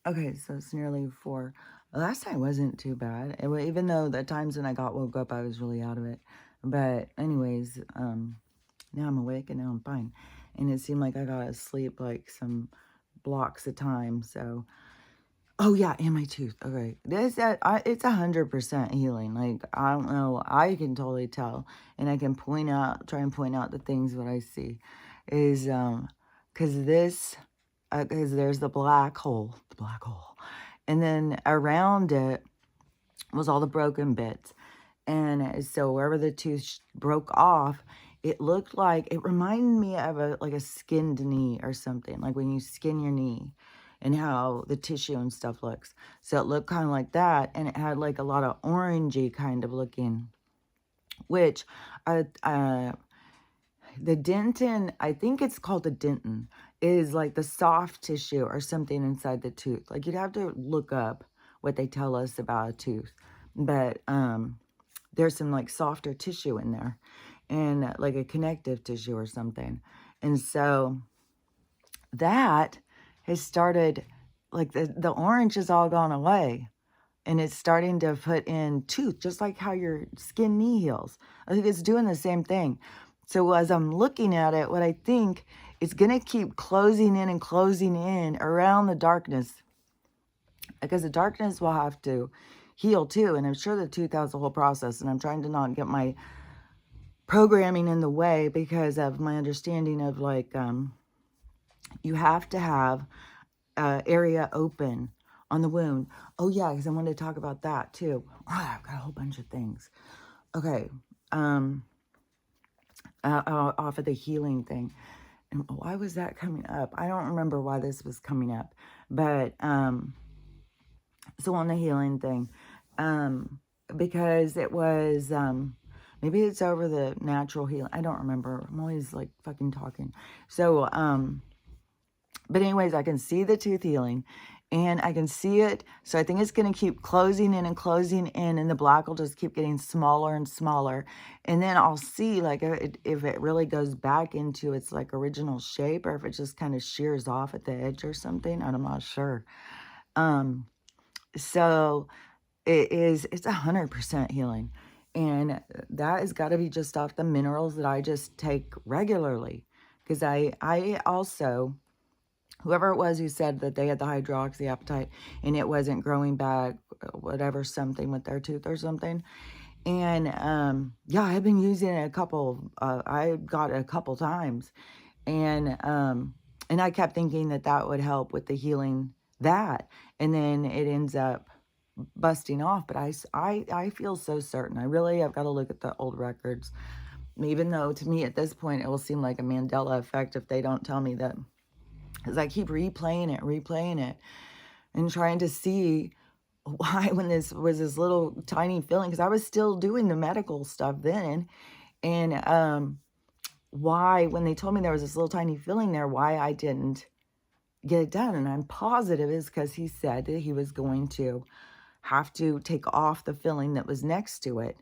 Okay, so it's nearly 4. Last night wasn't too bad. Even though the times when I got woke up, I was really out of it. But anyways, now I'm awake and now I'm fine. And it seemed like I got to sleep like some blocks of time. So, oh yeah, and my tooth. Okay, it's 100% healing. Like I don't know, I can totally tell, and I can try and point out the things what I see, is because there's the black hole, and then around it was all the broken bits. And so wherever the tooth broke off, it reminded me of a skinned knee or something, like when you skin your knee and how the tissue and stuff looks. So it looked kind of like that, and it had like a lot of orangey kind of looking, which uh, uh, the dentin, I think it's called the dentin, is like the soft tissue or something inside the tooth. Like you'd have to look up what they tell us about a tooth. But there's some like softer tissue in there and like a connective tissue or something. And so that has started, like the orange has all gone away and it's starting to put in tooth, just like how your skin knee heals. I think it's doing the same thing. So as I'm looking at it, what I think is going to keep closing in and closing in around the darkness, because the darkness will have to heal too. And I'm sure the tooth has a whole process, and I'm trying to not get my programming in the way because of my understanding of like, you have to have area open on the wound. Oh yeah, because I wanted to talk about that too. Oh, I've got a whole bunch of things. Okay, off of the healing thing. And why was that coming up? I don't remember why this was coming up, but so on the healing thing, because it was maybe it's over the natural healing. I don't remember. I'm always like fucking talking. So but anyways, I can see the tooth healing and I can see it. So I think it's going to keep closing in and the black will just keep getting smaller and smaller. And then I'll see like if it really goes back into its like original shape or if it just kind of shears off at the edge or something. I'm not sure. So it's 100% healing. And that has got to be just off the minerals that I just take regularly. Because I also, whoever it was who said that they had the hydroxyapatite and it wasn't growing back, whatever, something with their tooth or something. And yeah, I've been using it I got it a couple times. And I kept thinking that that would help with the healing that. And then it ends up busting off. But I feel so certain. I've got to look at the old records. Even though to me at this point, it will seem like a Mandela effect if they don't tell me that. Because I keep replaying it, and trying to see why when this was this little tiny feeling, because I was still doing the medical stuff then, and why when they told me there was this little tiny feeling there, why I didn't get it done. And I'm positive is because he said that he was going to have to take off the filling that was next to it,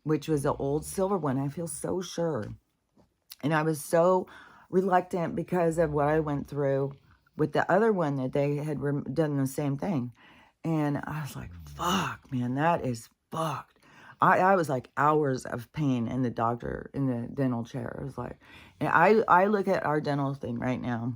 which was the old silver one. I feel so sure. And I was so reluctant because of what I went through with the other one that they had done the same thing. And I was like, fuck, man, that is fucked. I was like hours of pain in the dental chair. It was like, and I look at our dental thing right now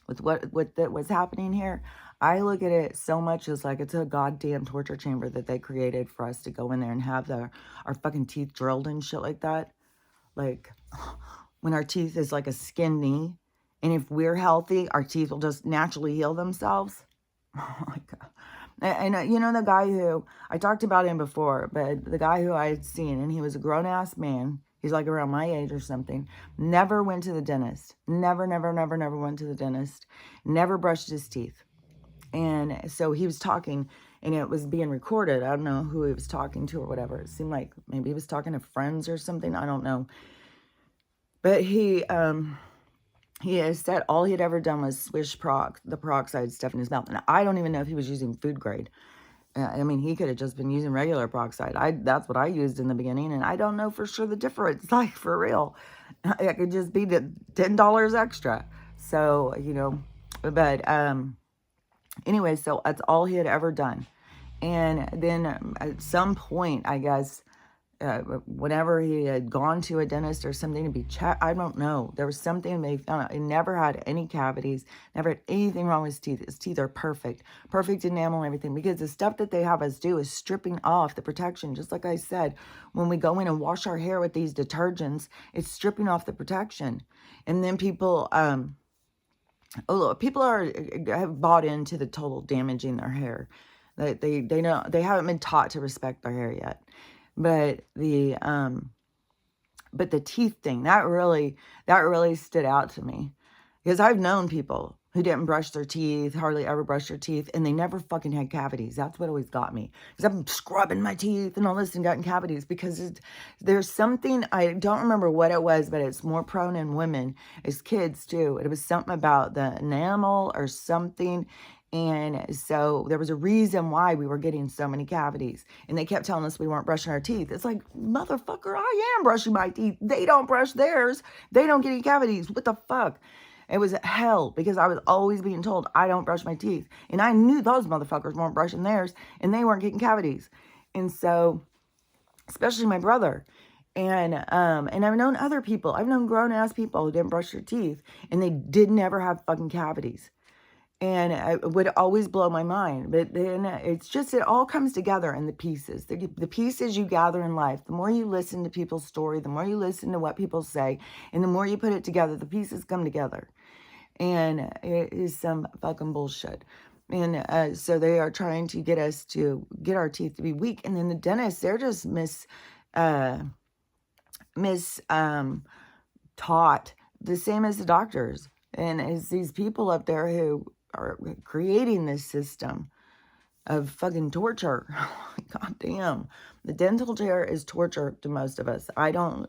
with what's happening here. I look at it so much as like it's a goddamn torture chamber that they created for us to go in there and have our fucking teeth drilled and shit like that. Like when our teeth is like a skin knee, and if we're healthy, our teeth will just naturally heal themselves. Oh my God. And you know, the guy who, I talked about him before, but the guy who I had seen, and he was a grown-ass man, he's like around my age or something, never went to the dentist. Never went to the dentist. Never brushed his teeth. And so he was talking, and it was being recorded. I don't know who he was talking to or whatever. It seemed like maybe he was talking to friends or something. I don't know. But he has said all he had ever done was swish the peroxide stuff in his mouth. And I don't even know if he was using food grade. I mean, he could have just been using regular peroxide. That's what I used in the beginning, and I don't know for sure the difference, like for real. It could just be the $10 extra. So, you know, but Anyway, so that's all he had ever done. And then at some point, I guess, whenever he had gone to a dentist or something to be checked, I don't know. There was something they found out. He never had any cavities, never had anything wrong with his teeth. His teeth are perfect, perfect enamel and everything. Because the stuff that they have us do is stripping off the protection. Just like I said, when we go in and wash our hair with these detergents, it's stripping off the protection. And then people, people have bought into the total damaging their hair. They know they haven't been taught to respect their hair yet. But the teeth thing, that really stood out to me. Because I've known people who didn't brush their teeth, hardly ever brush their teeth, and they never fucking had cavities. That's what always got me. Because I'm scrubbing my teeth and all this and gotten cavities. Because there's something, I don't remember what it was, but it's more prone in women as kids too. It was something about the enamel or something. And so there was a reason why we were getting so many cavities. And they kept telling us we weren't brushing our teeth. It's like, motherfucker, I am brushing my teeth. They don't brush theirs. They don't get any cavities. What the fuck? It was hell because I was always being told I don't brush my teeth. And I knew those motherfuckers weren't brushing theirs and they weren't getting cavities. And so, especially my brother. And I've known other people. I've known grown-ass people who didn't brush their teeth and they did never have fucking cavities. And it would always blow my mind. But then it's just, it all comes together in the pieces. The pieces you gather in life, the more you listen to people's story, the more you listen to what people say, and the more you put it together, the pieces come together. And it is some fucking bullshit. And so they are trying to get us to get our teeth to be weak. And then the dentists, they're just taught the same as the doctors. And it's these people up there who are creating this system of fucking torture. God damn. The dental chair is torture to most of us. I don't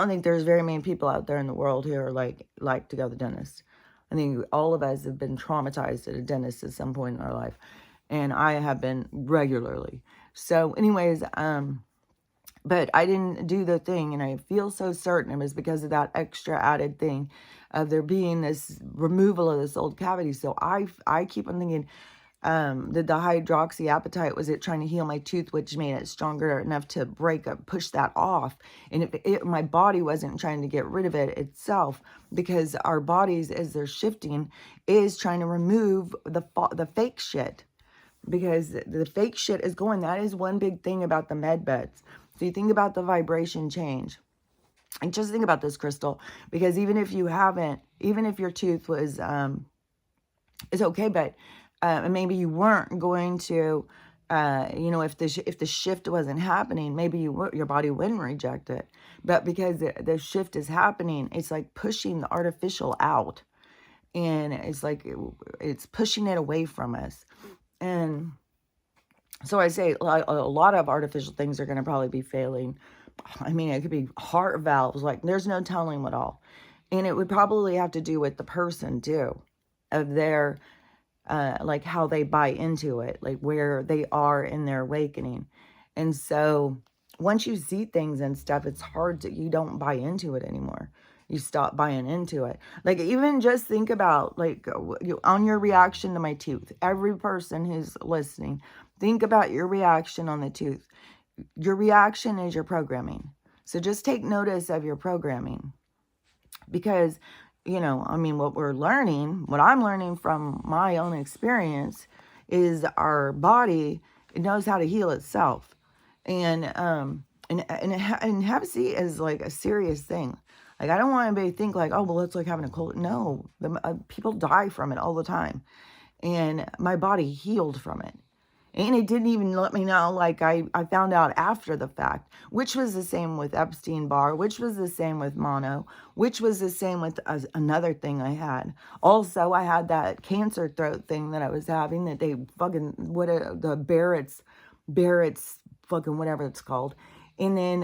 think there's very many people out there in the world who are like to go to the dentist. I think all of us have been traumatized at a dentist at some point in our life. And I have been regularly. So anyways, but I didn't do the thing, and I feel so certain it was because of that extra added thing of there being this removal of this old cavity. So I keep on thinking that the hydroxyapatite, was it trying to heal my tooth, which made it stronger enough to push that off. And if my body wasn't trying to get rid of it itself, because our bodies, as they're shifting, is trying to remove the fake shit. Because the fake shit is going. That is one big thing about the med beds. So you think about the vibration change. And just think about this, Crystal. Because even if your tooth was, is okay, but maybe you weren't going to, if the shift wasn't happening, maybe your body wouldn't reject it. But because the shift is happening, it's like pushing the artificial out. And it's like, it's pushing it away from us. And so I say a lot of artificial things are going to probably be failing. I mean, it could be heart valves. Like, there's no telling what all. And it would probably have to do with the person, too, of their, like, how they buy into it, like, where they are in their awakening. And so once you see things and stuff, it's hard you don't buy into it anymore. You stop buying into it. Like, even just think about, like, on your reaction to my tooth. Every person who's listening, think about your reaction on the tooth. Your reaction is your programming. So just take notice of your programming. Because, what I'm learning from my own experience is our body, it knows how to heal itself. And Hep C is like a serious thing. Like, I don't want anybody to think like, oh, well, it's like having a cold. No, people die from it all the time. And my body healed from it. And it didn't even let me know, like, I found out after the fact, which was the same with Epstein-Barr, which was the same with mono, which was the same with another thing I had. Also, I had that cancer throat thing that I was having that they fucking, the Barrett's fucking whatever it's called. And then,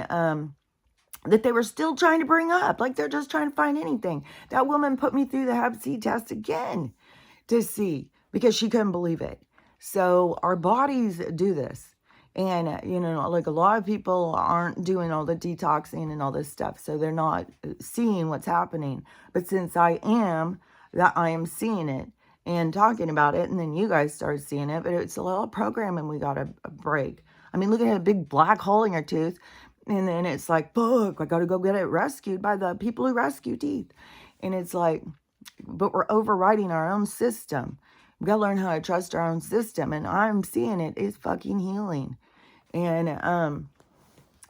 that they were still trying to bring up. Like, they're just trying to find anything. That woman put me through the Hep C test again to see, because she couldn't believe it. So our bodies do this. And, like, a lot of people aren't doing all the detoxing and all this stuff. So they're not seeing what's happening. But since I am seeing it. and talking about it. And then you guys started seeing it, but it's a little programming we got to break. I mean, look at a big black hole in your tooth. And then it's like, fuck, I got to go get it rescued by the people who rescue teeth. And it's like, but we're overriding our own system. We got to learn how to trust our own system. And I'm seeing it is fucking healing. And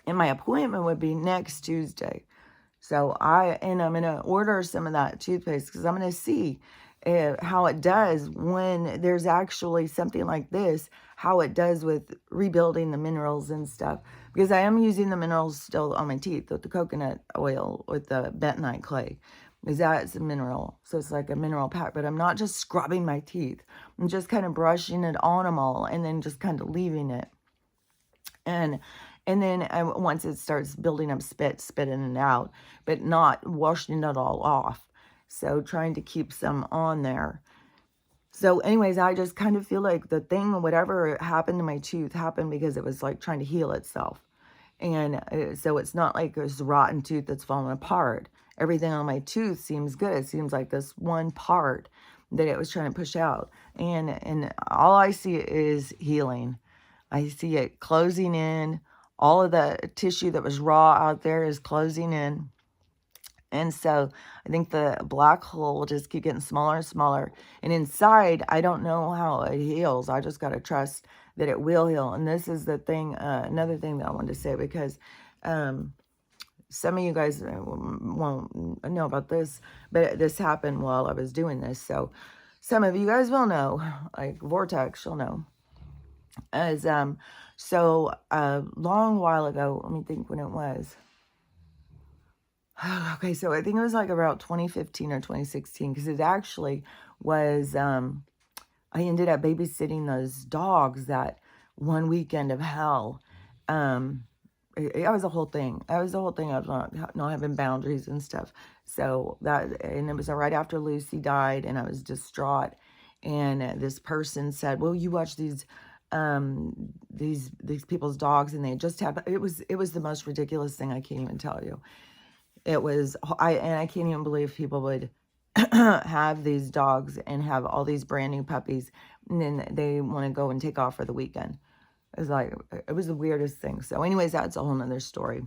my appointment would be next Tuesday. So I'm going to order some of that toothpaste because I'm going to see how it does when there's actually something like this, how it does with rebuilding the minerals and stuff. Because I am using the minerals still on my teeth with the coconut oil, with the bentonite clay. Because that's a mineral. So it's like a mineral pack. But I'm not just scrubbing my teeth. I'm just kind of brushing it on them all and then just kind of leaving it. And then once it starts building up spitting it out, but not washing it all off. So trying to keep some on there. So anyways, I just kind of feel like the thing, whatever happened to my tooth happened because it was like trying to heal itself. And so it's not like this rotten tooth that's falling apart. Everything on my tooth seems good. It seems like this one part that it was trying to push out. And all I see is healing. I see it closing in. All of the tissue that was raw out there is closing in. And so I think the black hole will just keep getting smaller and smaller. And inside, I don't know how it heals. I just got to trust that it will heal. And this is the thing, another thing that I wanted to say, because some of you guys won't know about this, but this happened while I was doing this. So some of you guys will know, like Vortex, you'll know. As so a long while ago, let me think when it was. Okay, so I think it was like about 2015 or 2016, because it actually was, I ended up babysitting those dogs that one weekend of hell. It was a whole thing. That was the whole thing of not having boundaries and stuff. So and it was right after Lucy died, and I was distraught. And this person said, well, you watch these people's dogs, and they just have, it was the most ridiculous thing. I can't even tell you. It was, I can't even believe people would have these dogs and have all these brand new puppies, and then they want to go and take off for the weekend. It was the weirdest thing. So anyways, that's a whole nother story.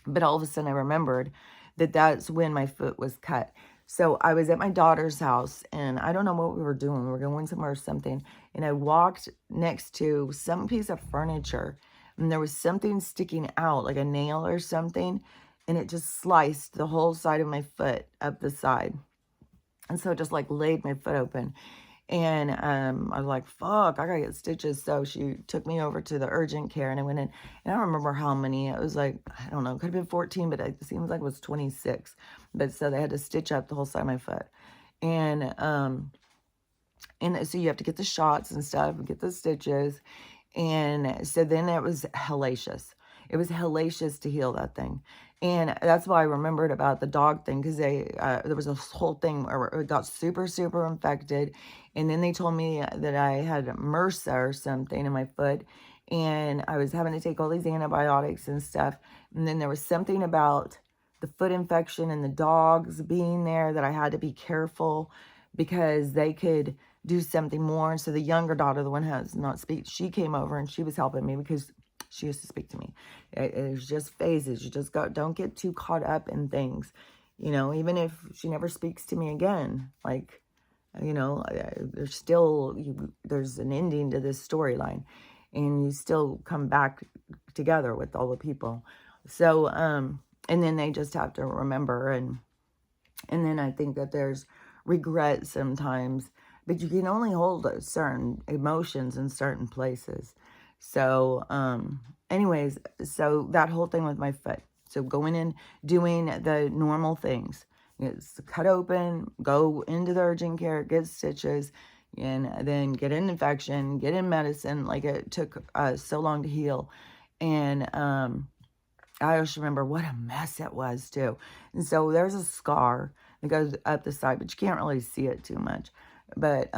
But all of a sudden I remembered that that's when my foot was cut. So I was at my daughter's house, and I don't know what we were doing. We were going somewhere or something. And I walked next to some piece of furniture, and there was something sticking out, like a nail or something. And it just sliced the whole side of my foot up the side. And so it just like laid my foot open. And I was like, fuck, I gotta get stitches. So she took me over to the urgent care, and I went in, and I don't remember how many. It was like, I don't know, it could have been 14, but it seems like it was 26. But so they had to stitch up the whole side of my foot. And so you have to get the shots and stuff and get the stitches. And so then it was hellacious. It was hellacious to heal that thing. And that's why I remembered about the dog thing, because there was this whole thing where it got super, super infected. And then they told me that I had MRSA or something in my foot. And I was having to take all these antibiotics and stuff. And then there was something about the foot infection and the dogs being there that I had to be careful, because they could do something more. And so the younger daughter, the one who has not speak, she came over and she was helping me, because she used to speak to me. It's just phases. You just don't get too caught up in things, even if she never speaks to me again. Like, there's an ending to this storyline, and you still come back together with all the people. So, and then they just have to remember. And then I think that there's regret sometimes, but you can only hold certain emotions in certain places. So, anyways, so that whole thing with my foot. So going in, doing the normal things. It's cut open, go into the urgent care, get stitches, and then get an infection, get in medicine. Like, it took so long to heal. And I just remember what a mess it was too. And so there's a scar that goes up the side, but you can't really see it too much. But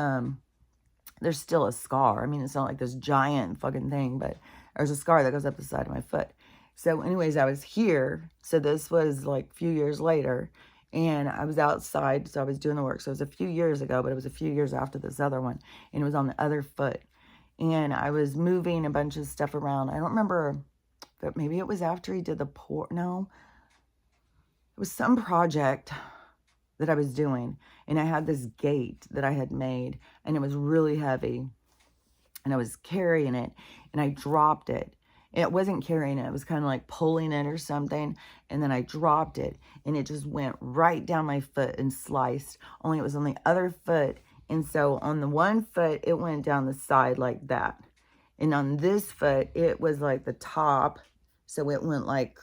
there's still a scar. I mean, it's not like this giant fucking thing, but there's a scar that goes up the side of my foot. So anyways, I was here. So this was like a few years later. And I was outside, so I was doing the work. So it was a few years ago, but it was a few years after this other one. And it was on the other foot. And I was moving a bunch of stuff around. I don't remember, but maybe it was after he did the no, it was some project that I was doing. And I had this gate that I had made, and it was really heavy. And I was carrying it, and I dropped it. It wasn't carrying it. It was kind of like pulling it or something. And then I dropped it, and it just went right down my foot and sliced. Only it was on the other foot. And so on the one foot, it went down the side like that. And on this foot, it was like the top. So it went like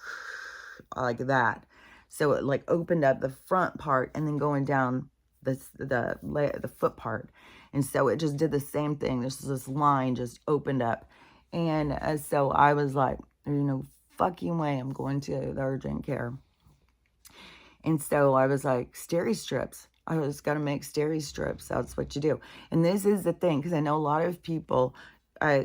that. So it like opened up the front part and then going down the foot part. And so it just did the same thing. This line just opened up. And so I was like, there's no fucking way I'm going to the urgent care. And so I was like, steri strips. I just got to make steri strips. That's what you do. And this is the thing, because I know a lot of people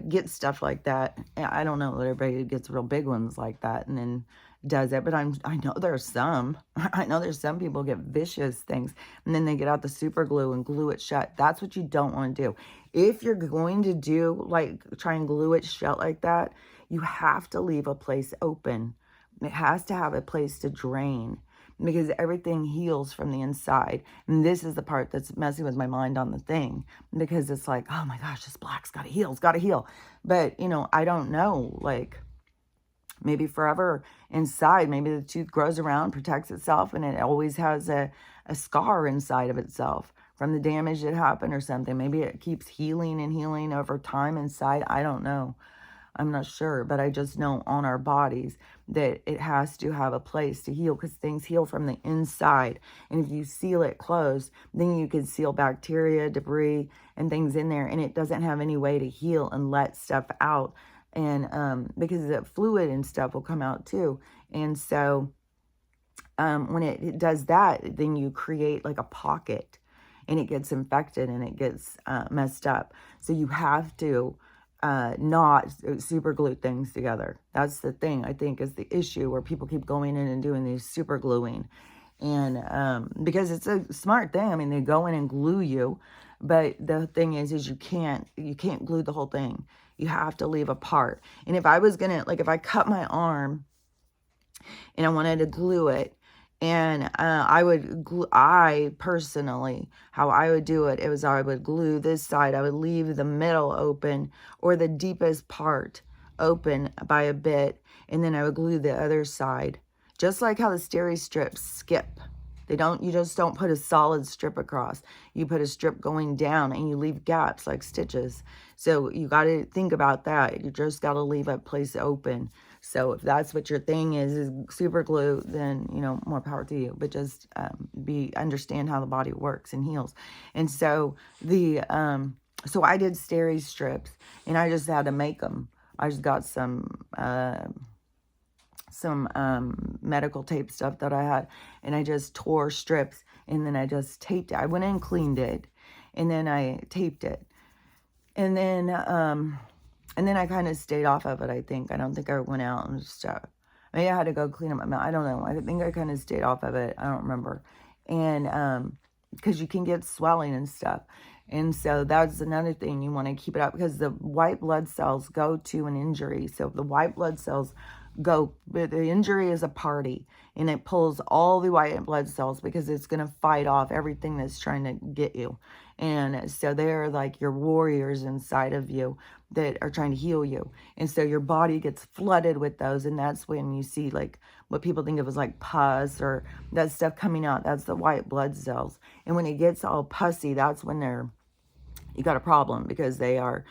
get stuff like that. I don't know that everybody gets real big ones like that and then does it, but I know there's some. I know there's some people get vicious things, and then they get out the super glue and glue it shut. That's what you don't want to do. If you're going to do, like, try and glue it shut like that, you have to leave a place open. It has to have a place to drain, because everything heals from the inside. And this is the part that's messing with my mind on the thing, because it's like, oh my gosh, this black's got to heal. It's got to heal. But, I don't know, like, maybe forever inside, maybe the tooth grows around, protects itself, and it always has a scar inside of itself from the damage that happened or something. Maybe it keeps healing and healing over time inside. I don't know. I'm not sure, but I just know on our bodies that it has to have a place to heal, because things heal from the inside. And if you seal it closed, then you can seal bacteria, debris, and things in there, and it doesn't have any way to heal and let stuff out. And because the fluid and stuff will come out too. And so when it does that, then you create like a pocket, and it gets infected and it gets messed up. So you have to not super glue things together. That's the thing, I think, is the issue, where people keep going in and doing these super gluing. And because it's a smart thing. I mean, they go in and glue you, but the thing is you can't glue the whole thing. You have to leave a part. And if I was gonna, like, if I cut my arm and I wanted to glue it, and I personally, how I would do it, I would glue this side. I would leave the middle open, or the deepest part open by a bit. And then I would glue the other side. Just like how the steri strips skip. You just don't put a solid strip across. You put a strip going down, and you leave gaps like stitches. So you got to think about that. You just got to leave a place open. So if that's what your thing is super glue, then, more power to you. But just understand how the body works and heals. And so so I did steri strips, and I just had to make them. I just got some medical tape stuff that I had, and I just tore strips, and then I just taped it. I went in and cleaned it, and then I taped it. And then I kind of stayed off of it, I think. I don't think I went out and just, maybe I had to go clean up my mouth. I don't know. I think I kind of stayed off of it. I don't remember. And, because you can get swelling and stuff. And so that's another thing. You want to keep it up, because the white blood cells go to an injury. So the white blood cells the injury is a party, and it pulls all the white blood cells, because it's going to fight off everything that's trying to get you. And so they're like your warriors inside of you that are trying to heal you. And so your body gets flooded with those, and that's when you see like what people think of as like pus or that stuff coming out. That's the white blood cells. And when it gets all pussy, that's when you got a problem, because they're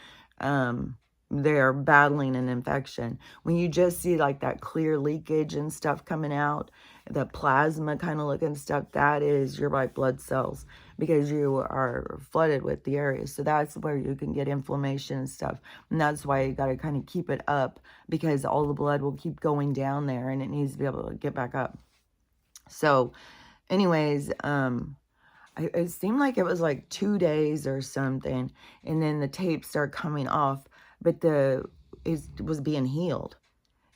battling an infection. When you just see like that clear leakage and stuff coming out, the plasma kind of looking stuff, that is your white blood cells, because you are flooded with the area. So that's where you can get inflammation and stuff. And that's why you got to kind of keep it up, because all the blood will keep going down there, and it needs to be able to get back up. So anyways, it seemed like it was like 2 days or something, and then the tape started coming off, but it was being healed.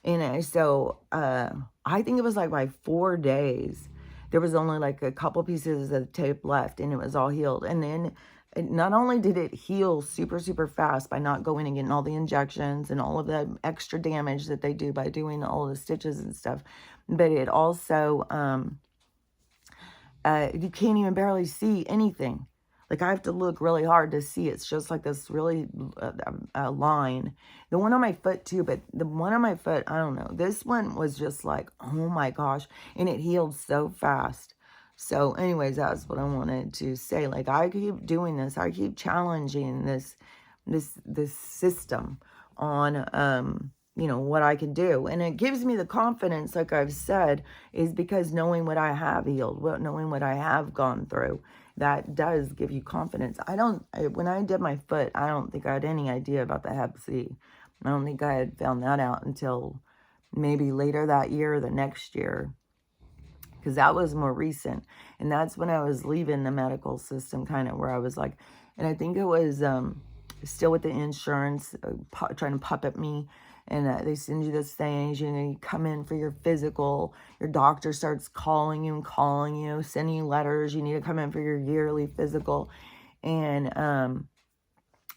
And so I think it was like by 4 days there was only like a couple pieces of tape left and it was all healed. And then not only did it heal super, super fast by not going and getting all the injections and all of the extra damage that they do by doing all the stitches and stuff, but it also, you can't even barely see anything. Like I have to look really hard to see. It's just like this really line. The one on my foot too, but the one on my foot, I don't know. This one was just like, oh my gosh. And it healed so fast. So anyways, that's what I wanted to say. Like I keep doing this. I keep challenging this system on, you know, what I can do. And it gives me the confidence, like I've said, is because knowing what I have healed, knowing what I have gone through, that does give you confidence. When I did my foot, I don't think I had any idea about the Hep C. I don't think I had found that out until maybe later that year or the next year, because that was more recent. And that's when I was leaving the medical system, kind of where I was like, and I think it was still with the insurance, trying to puppet me. And they send you this thing, you know, you come in for your physical, your doctor starts calling you, sending you letters, you need to come in for your yearly physical. And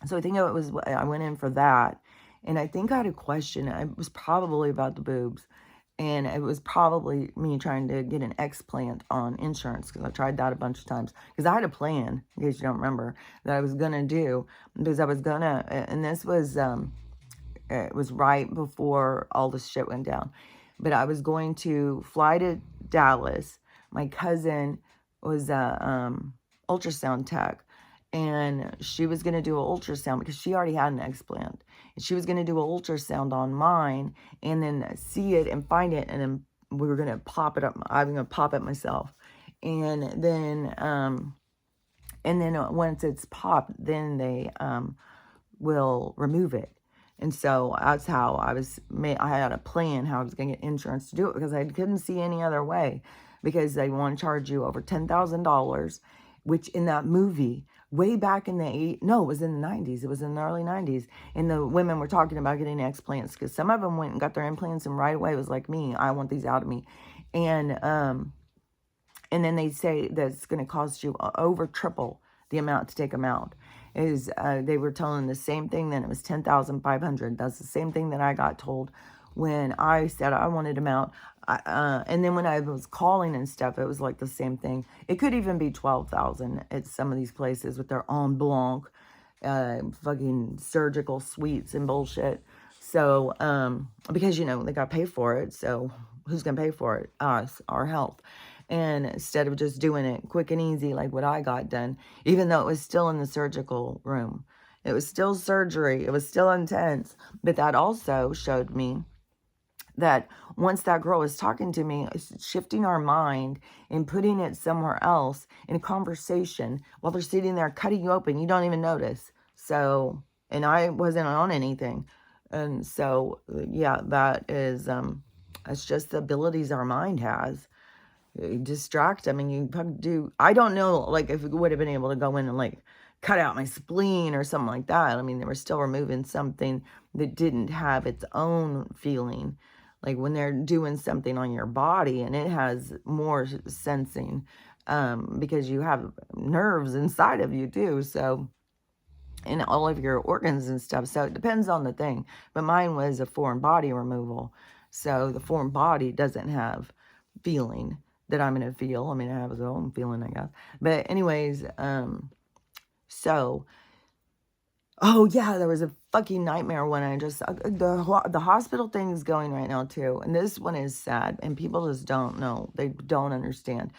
so I think I went in for that. And I think I had a question. It was probably about the boobs. And it was probably me trying to get an explant on insurance, because I tried that a bunch of times. Because I had a plan, in case you don't remember, that I was going to do. Because I was going to, and this was... it was right before all this shit went down. But I was going to fly to Dallas. My cousin was a ultrasound tech. And she was going to do an ultrasound because she already had an explant. And she was going to do an ultrasound on mine and then see it and find it. And then we were going to pop it up. I'm going to pop it myself. And then once it's popped, then they will remove it. And so that's how I had a plan how I was going to get insurance to do it, because I couldn't see any other way, because they want to charge you over $10,000, which in that movie, way back in it was in the 90s. It was in the early 90s. And the women were talking about getting explants, because some of them went and got their implants and right away was like me, I want these out of me. And then they say that it's going to cost you over triple the amount to take them out. They were telling the same thing then. It was $10,500. That's the same thing that I got told when I said I wanted them out. And then when I was calling and stuff, it was like the same thing. It could even be $12,000 at some of these places with their en blanc, fucking surgical suites and bullshit. So, because, you know, they got to pay for it. So who's going to pay for it? Us, our health. And instead of just doing it quick and easy like what I got done, even though it was still in the surgical room, it was still surgery, it was still intense. But that also showed me that once that girl was talking to me, shifting our mind and putting it somewhere else in a conversation while they're sitting there cutting you open, you don't even notice. So, and I wasn't on anything. And so, yeah, that is, it's just the abilities our mind has. Distract them, and you do. I don't know, like, if it would have been able to go in and like cut out my spleen or something like that. I mean, they were still removing something that didn't have its own feeling. Like when they're doing something on your body and it has more sensing, because you have nerves inside of you too. So, and all of your organs and stuff. So it depends on the thing. But mine was a foreign body removal. So the foreign body doesn't have feeling that I'm going to feel. I mean, I have its own feeling, I guess. But anyways, so, oh yeah, there was a fucking nightmare when I just, the hospital thing is going right now too. And this one is sad, and people just don't know. They don't understand.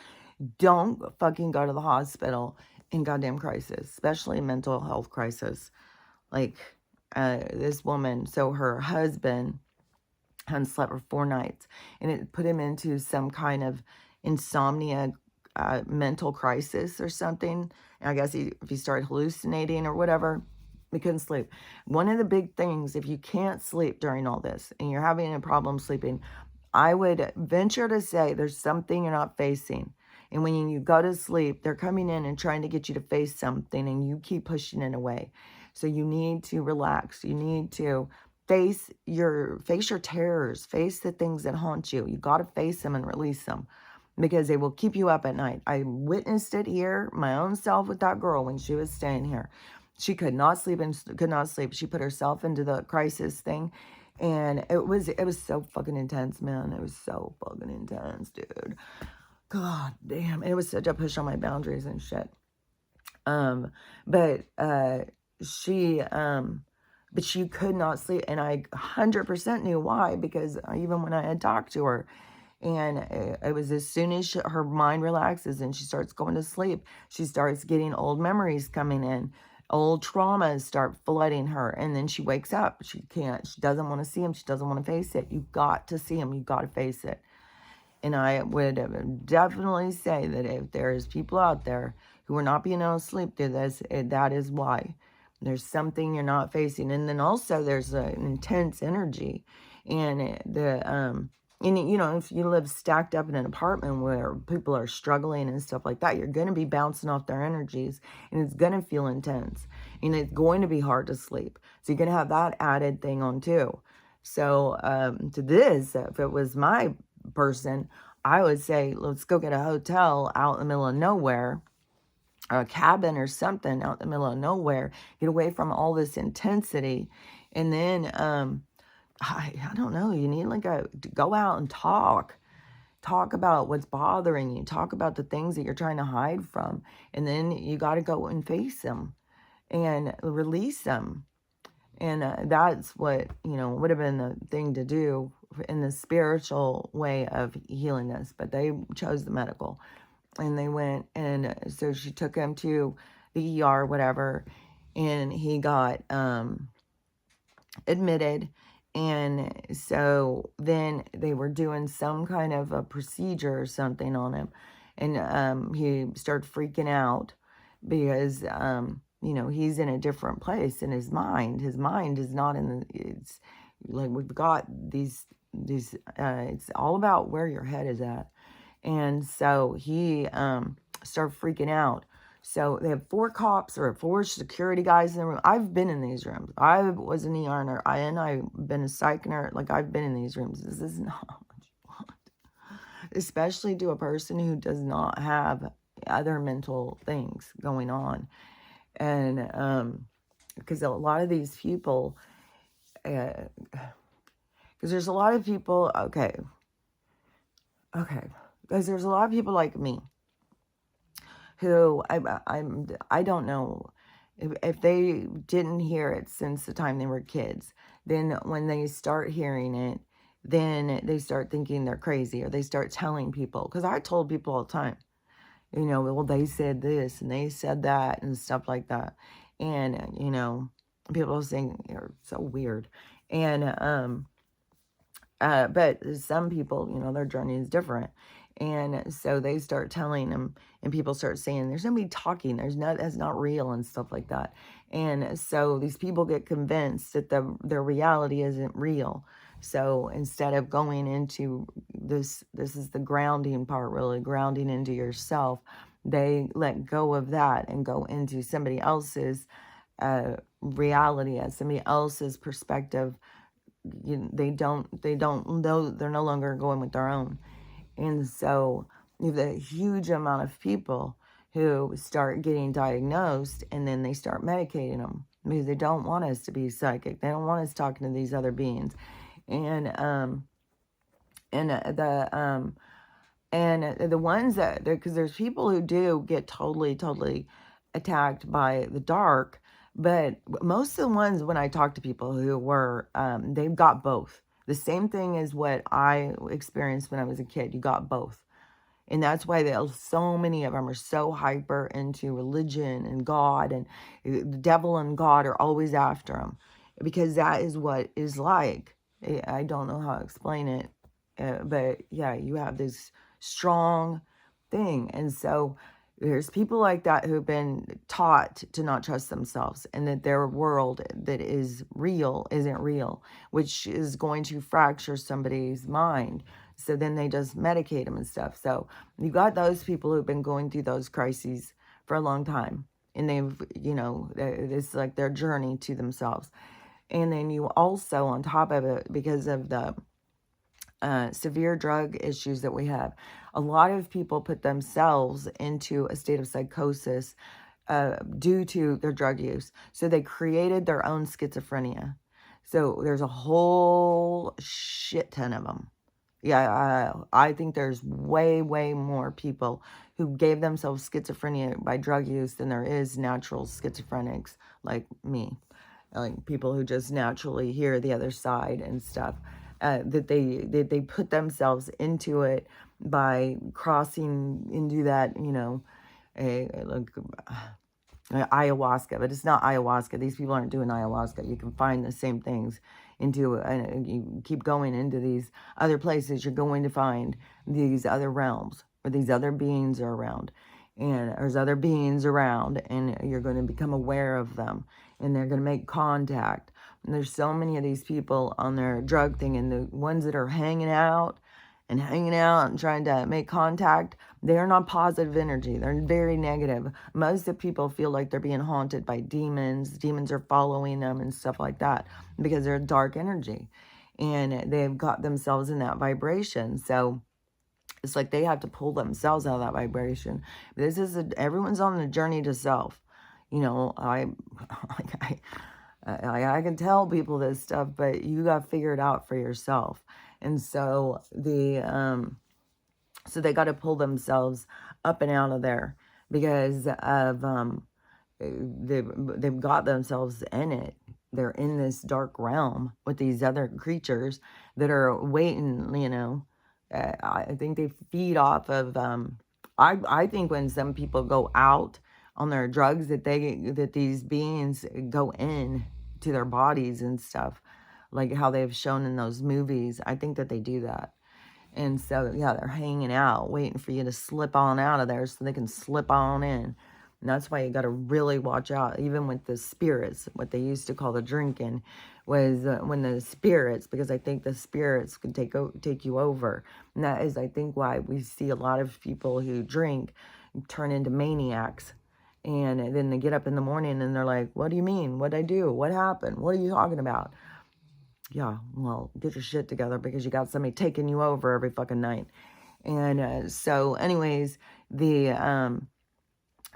Don't fucking go to the hospital in goddamn crisis, especially mental health crisis. Like, this woman, so her husband hadn't slept for 4 nights, and it put him into some kind of insomnia, mental crisis or something. And I guess if he started hallucinating or whatever, he couldn't sleep. One of the big things, if you can't sleep during all this and you're having a problem sleeping, I would venture to say there's something you're not facing. And when you go to sleep, they're coming in and trying to get you to face something, and you keep pushing it away. So you need to relax. You need to face your terrors, face the things that haunt you. You got to face them and release them, because they will keep you up at night. I witnessed it here, my own self, with that girl when she was staying here. She could not sleep and could not sleep. She put herself into the crisis thing, and it was so fucking intense, man. It was so fucking intense, dude. God damn, it was such a push on my boundaries and shit. But she but she could not sleep, and I 100% knew why, because even when I had talked to her, and it was as soon as her mind relaxes and she starts going to sleep, she starts getting old memories coming in. Old traumas start flooding her, and then she wakes up. She doesn't want to see them. She doesn't want to face it. You got to see them. You got to face it. And I would definitely say that if there's people out there who are not being able to sleep through this, that is why. There's something you're not facing. And then also there's an intense energy. And if you live stacked up in an apartment where people are struggling and stuff like that, you're going to be bouncing off their energies, and it's going to feel intense, and it's going to be hard to sleep. So you're going to have that added thing on too. So to this, if it was my person, I would say, let's go get a hotel out in the middle of nowhere, or a cabin or something out in the middle of nowhere, get away from all this intensity. And then, I don't know, you need to go out and talk about what's bothering you, talk about the things that you're trying to hide from. And then you got to go and face them and release them. And that's what, would have been the thing to do in the spiritual way of healing this. But they chose the medical. And they went, and so she took him to the ER, whatever. And he got admitted. And so then they were doing some kind of a procedure or something on him. And he started freaking out because he's in a different place in his mind. His mind is not it's like we've got these, it's all about where your head is at. And so he started freaking out. So they have 4 cops or 4 security guys in the room. I've been in these rooms. I was an ER nurse, and I've been a psych nurse. Like, I've been in these rooms. This is not what you want. Especially to a person who does not have other mental things going on. And because a lot of these people, because there's a lot of people, okay, because there's a lot of people like me who I don't know if they didn't hear it since the time they were kids. Then when they start hearing it, then they start thinking they're crazy, or they start telling people. Because I told people all the time, well, they said this and they said that and stuff like that. And, people are saying you're so weird. And, but some people, their journey is different. And so they start telling them, and people start saying, there's nobody talking, that's not real and stuff like that. And so these people get convinced that their reality isn't real. So instead of going into this is the grounding part, really grounding into yourself, they let go of that and go into somebody else's reality, as somebody else's perspective. They don't know, they're no longer going with their own. And so you have a huge amount of people who start getting diagnosed, and then they start medicating them because they don't want us to be psychic. They don't want us talking to these other beings. And the ones that, because there's people who do get totally attacked by the dark, but most of the ones, when I talk to people who were, they've got both. The same thing as what I experienced when I was a kid. You got both. And that's why so many of them are so hyper into religion and God, and the devil and God are always after them, because that is what is like. I don't know how to explain it, but yeah, you have this strong thing. And so there's people like that who've been taught to not trust themselves, and that their world that is real isn't real, which is going to fracture somebody's mind. So then they just medicate them and stuff. So you got those people who've been going through those crises for a long time, and they've, it's like their journey to themselves. And then you also, on top of it, because of the severe drug issues that we have. A lot of people put themselves into a state of psychosis due to their drug use. So they created their own schizophrenia. So there's a whole shit ton of them. Yeah, I think there's way, way more people who gave themselves schizophrenia by drug use than there is natural schizophrenics like me. Like people who just naturally hear the other side and stuff. That they put themselves into it by crossing into that, like ayahuasca, but it's not ayahuasca. These people aren't doing ayahuasca. You can find the same things into, and you keep going into these other places, you're going to find these other realms where these other beings are around. And there's other beings around, and you're going to become aware of them, and they're going to make contact. And there's so many of these people on their drug thing, and the ones that are hanging out and trying to make contact, they're not positive energy. They're very negative. Most of the people feel like they're being haunted by demons. Demons are following them and stuff like that because they're dark energy and they've got themselves in that vibration. So it's like they have to pull themselves out of that vibration. Everyone's on the journey to self. I can tell people this stuff, but you got to figure it out for yourself. And so so they got to pull themselves up and out of there because of they've got themselves in it. They're in this dark realm with these other creatures that are waiting. I think they feed off of. I think when some people go out on their drugs, that these beings go in to their bodies and stuff, like how they've shown in those movies. I think that they do that. And so, yeah, they're hanging out, waiting for you to slip on out of there so they can slip on in. And that's why you got to really watch out. Even with the spirits, what they used to call the drinking was when the spirits, because I think the spirits can take you over. And that is, I think, why we see a lot of people who drink turn into maniacs. And then they get up in the morning and they're like, what do you mean? What'd I do? What happened? What are you talking about? Yeah, well, get your shit together because you got somebody taking you over every fucking night. And so anyways,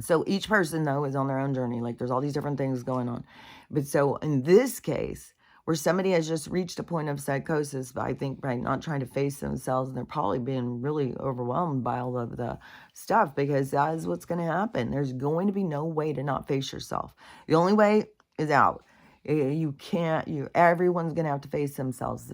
so each person, though, is on their own journey. Like, there's all these different things going on. But so in this case, where somebody has just reached a point of psychosis, but I think by not trying to face themselves, and they're probably being really overwhelmed by all of the stuff, because that is what's going to happen. There's going to be no way to not face yourself. The only way is out. You can't, everyone's going to have to face themselves.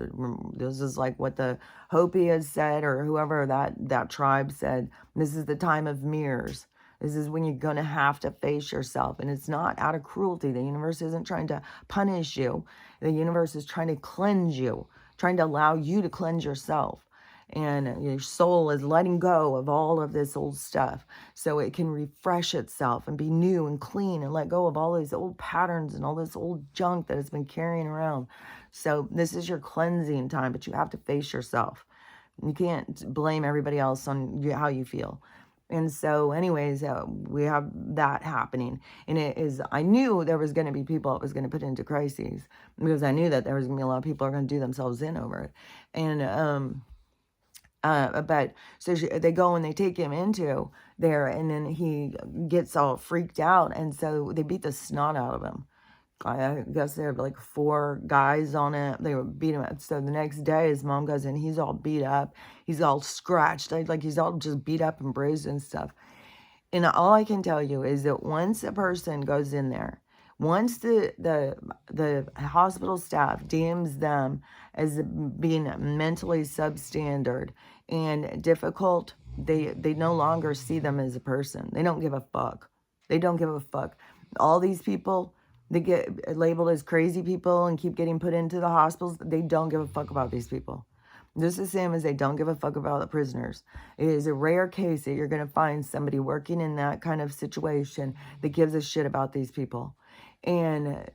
This is like what the Hopi has said, or whoever that tribe said. This is the time of mirrors. This is when you're going to have to face yourself. And it's not out of cruelty. The universe isn't trying to punish you. The universe is trying to cleanse you, trying to allow you to cleanse yourself. And your soul is letting go of all of this old stuff so it can refresh itself and be new and clean and let go of all these old patterns and all this old junk that it's been carrying around. So this is your cleansing time, but you have to face yourself. You can't blame everybody else on how you feel. And so anyways, we have that happening. And I knew there was going to be people that was going to put into crises, because I knew that there was going to be a lot of people who are going to do themselves in over it. And, but so they go and they take him into there, and then he gets all freaked out. And so they beat the snot out of him. I guess they have like 4 guys on it. They were beating him. So the next day, his mom goes in. He's all beat up. He's all scratched. Like he's all just beat up and bruised and stuff. And all I can tell you is that once a person goes in there, once the hospital staff deems them as being mentally substandard and difficult, they no longer see them as a person. They don't give a fuck. They don't give a fuck. All these people, they get labeled as crazy people and keep getting put into the hospitals. They don't give a fuck about these people. Just the same as they don't give a fuck about the prisoners. It is a rare case that you're going to find somebody working in that kind of situation that gives a shit about these people. And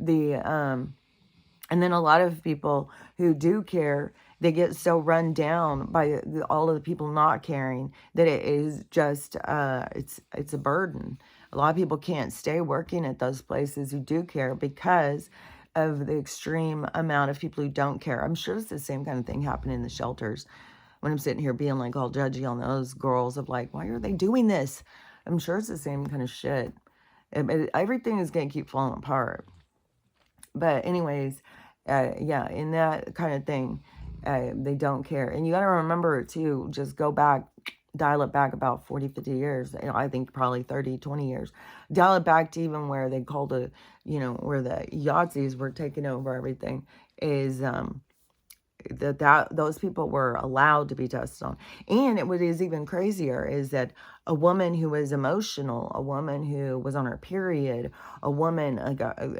and then a lot of people who do care, they get so run down by all of the people not caring that it is just it's a burden. A lot of people can't stay working at those places who do care because of the extreme amount of people who don't care. I'm sure it's the same kind of thing happening in the shelters when I'm sitting here being like all judgy on those girls of like, why are they doing this? I'm sure it's the same kind of shit. Everything is going to keep falling apart. But anyways, yeah, in that kind of thing, they don't care. And you got to remember too, just go back, dial it back about 40, 50 years. I think probably 30, 20 years. Dial it back to even where they called it, where the Yahtzees were taking over everything, is that those people were allowed to be tested on. And what is even crazier is that a woman who was emotional, a woman who was on her period, a woman,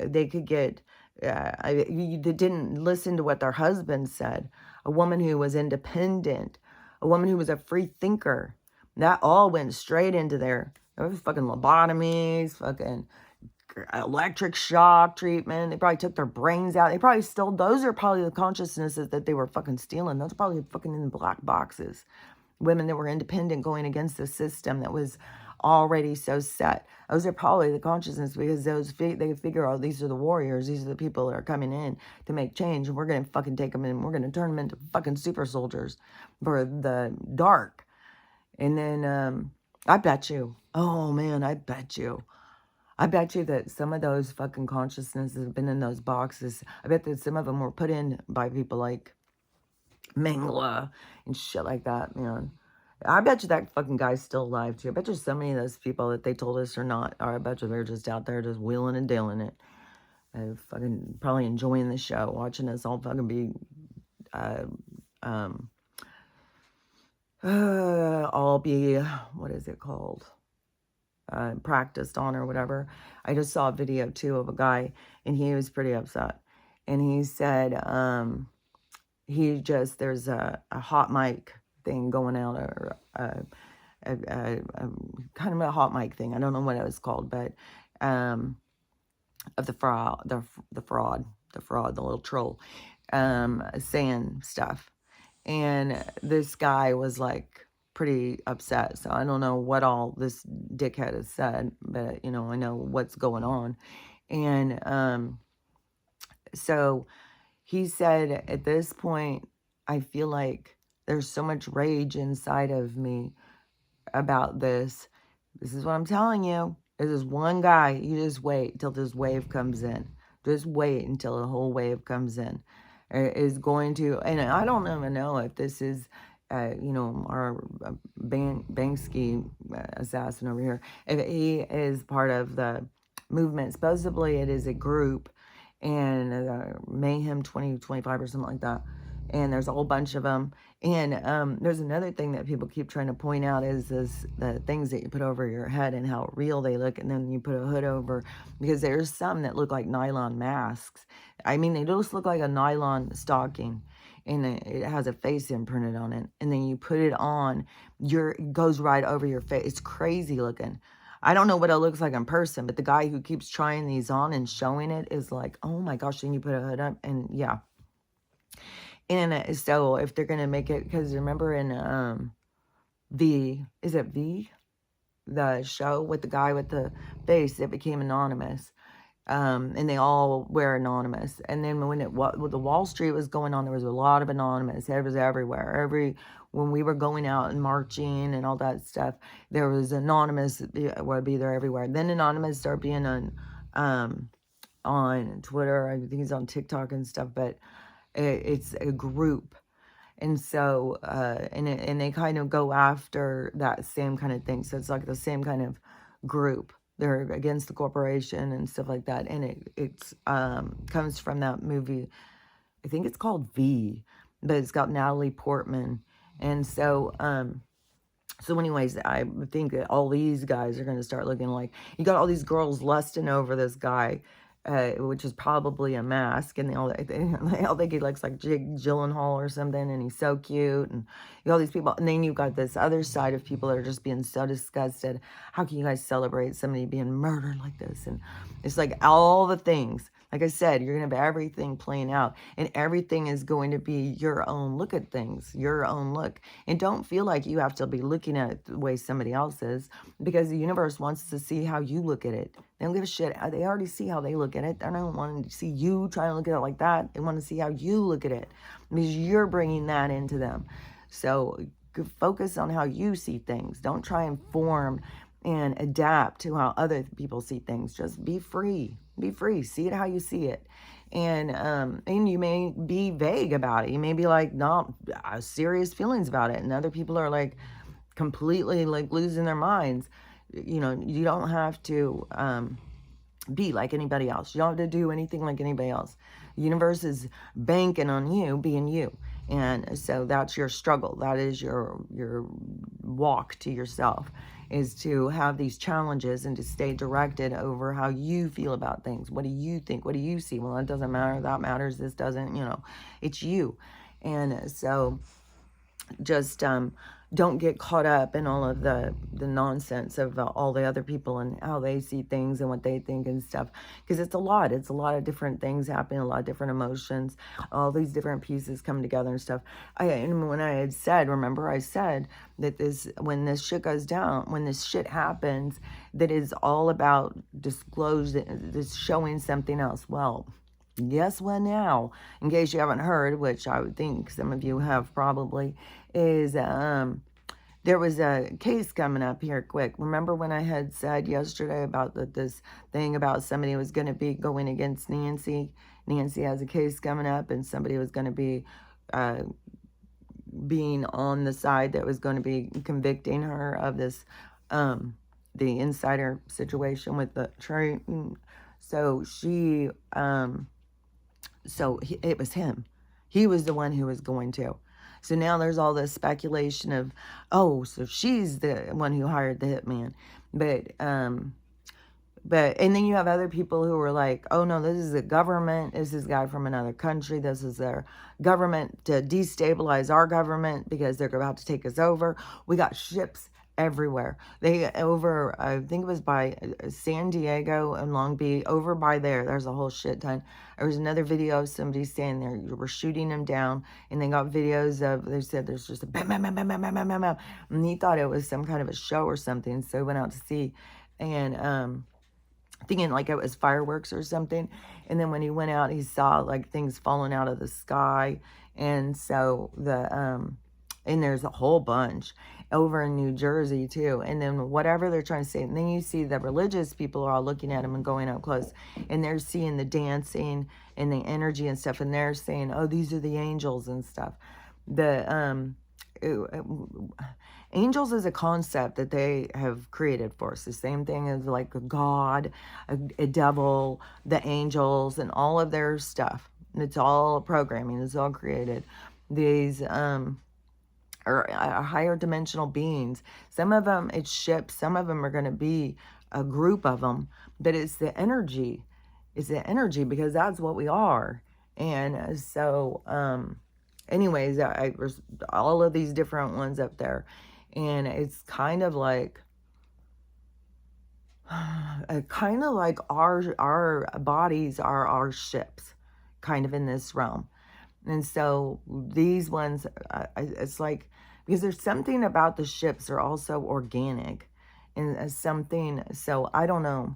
they could get, they didn't listen to what their husband said, a woman who was independent, a woman who was a free thinker, that all went straight into there. There was fucking lobotomies, fucking electric shock treatment. They probably took their brains out. They probably still, those are probably the consciousnesses that they were fucking stealing. Those are probably fucking in black boxes. Women that were independent going against the system that was already so set. Those are probably the consciousness, because they figure, oh, these are the warriors. These are the people that are coming in to make change. And we're going to fucking take them in. We're going to turn them into fucking super soldiers for the dark. And then I bet you, oh man, I bet you that some of those fucking consciousnesses have been in those boxes. I bet that some of them were put in by people like Mengele and shit like that, man. I bet you that fucking guy's still alive too. I bet you so many of those people that they told us are not, or I bet you they're just out there just wheeling and dealing it. Fucking probably enjoying the show, watching us all fucking be all be, what is it called? Practiced on or whatever. I just saw a video too of a guy, and he was pretty upset. And he said, there's a hot mic thing going out, or kind of a hot mic thing. I don't know what it was called, but of the fraud, the little troll, saying stuff. And this guy was like pretty upset. So I don't know what all this dickhead has said, but I know what's going on. And so he said, at this point, I feel like there's so much rage inside of me about this. This is what I'm telling you. There's this one guy. You just wait till this wave comes in. Just wait until the whole wave comes in. Is going to, and I don't even know if this is, our Banksy assassin over here, if he is part of the movement. Supposedly it is a group, and Mayhem 2025 or something like that. And there's a whole bunch of them. And there's another thing that people keep trying to point out is the things that you put over your head and how real they look. And then you put a hood over, because there's some that look like nylon masks. I mean, they just look like a nylon stocking, and it has a face imprinted on it. And then you put it on, it goes right over your face. It's crazy looking. I don't know what it looks like in person, but the guy who keeps trying these on and showing it is like, oh my gosh, then you put a hood up, and yeah. And so if they're going to make it, because remember in is it V? The show with the guy with the face that became anonymous. And they all were anonymous. And then when the Wall Street was going on, there was a lot of anonymous. It was everywhere. When we were going out and marching and all that stuff, there was anonymous would be there everywhere. Then anonymous started being on Twitter. I think he's on TikTok and stuff, but it's a group. And so, and they kind of go after that same kind of thing. So it's like the same kind of group. They're against the corporation and stuff like that. And it's comes from that movie. I think it's called V, but it's got Natalie Portman. And so, so anyways, I think that all these guys are going to start looking like, you got all these girls lusting over this guy, which is probably a mask, and they all think he looks like Jake Gyllenhaal or something, and he's so cute, and you got all these people, and then you've got this other side of people that are just being so disgusted. How can you guys celebrate somebody being murdered like this? And it's like all the things, Like I said, you're going to have everything playing out, and everything is going to be your own look at things, your own look. And don't feel like you have to be looking at it the way somebody else is, because the universe wants to see how you look at it. They don't give a shit. They already see how they look at it. They don't want to see you trying to look at it like that. They want to see how you look at it, because you're bringing that into them. So focus on how you see things. Don't try and form and adapt to how other people see things. Just be free. Be free. See it how you see it. And you may be vague about it. You may be like, not serious feelings about it. And other people are like completely like losing their minds. You know, you don't have to be like anybody else. You don't have to do anything like anybody else. The universe is banking on you being you. And so that's your struggle. That is your walk to yourself, is to have these challenges and to stay directed over how you feel about things. What do you think? What do you see? Well, that doesn't matter. That matters. This doesn't, it's you. And so just don't get caught up in all of the nonsense of all the other people and how they see things and what they think and stuff, because it's a lot of different things happening, a lot of different emotions, all these different pieces come together and stuff. And when I had said, remember I said that when this shit goes down, when this shit happens, that is all about disclosing, this showing something else. Well, guess what now? In case you haven't heard, which I would think some of you have probably, is there was a case coming up here quick. Remember when I had said yesterday about this thing about somebody was going to be going against Nancy? Nancy has a case coming up, and somebody was going to be being on the side that was going to be convicting her of this, the insider situation with the trade. So she, it was him. He was the one who was going to. So now there's all this speculation of, oh, so she's the one who hired the hitman. But and then you have other people who are like, oh no, this is the government. This is a guy from another country. This is their government to destabilize our government because they're about to take us over. We got ships everywhere. They over, I think it was by San Diego and Long Beach, over by there's a whole shit ton. There was another video of somebody standing there. You were shooting them down, and they got videos of, they said there's just a bam, bam, bam, bam, bam, bam, bam, bam, bam. And he thought it was some kind of a show or something, so he went out to see, and thinking like it was fireworks or something. And then when he went out, he saw like things falling out of the sky. And so and there's a whole bunch over in New Jersey too. And then whatever they're trying to say, and then you see the religious people are all looking at him and going up close, and they're seeing the dancing and the energy and stuff, and they're saying, oh, these are the angels and stuff. Angels is a concept that they have created for us. The same thing as like a god, a devil, the angels, and all of their stuff. It's all programming. It's all created. These are higher dimensional beings. Some of them, it's ships. Some of them are going to be a group of them. But it's the energy. It's the energy, because that's what we are. And so, anyways, I was all of these different ones up there. And it's kind of like our bodies are our ships, kind of in this realm. And so these ones, it's like, because there's something about the ships are also organic and something, so I don't know.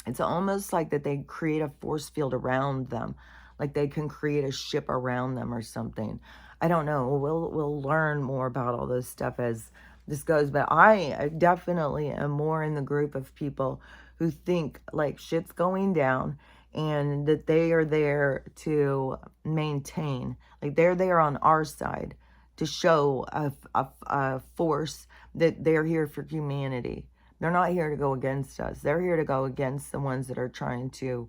It's almost like that they create a force field around them, like they can create a ship around them or something. I don't know. We'll learn more about all this stuff as this goes, but I definitely am more in the group of people who think like shit's going down and that they are there to maintain, like they're there on our side to show a force that they're here for humanity. They're not here to go against us. They're here to go against the ones that are trying to,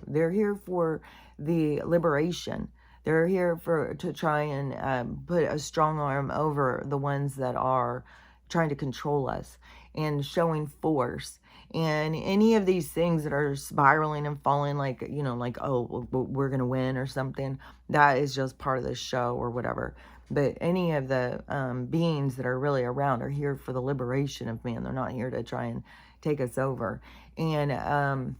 they're here for the liberation. They're here to try and put a strong arm over the ones that are trying to control us and showing force. And any of these things that are spiraling and falling like, like, oh, we're going to win or something, that is just part of the show or whatever. But any of the beings that are really around are here for the liberation of man. They're not here to try and take us over. And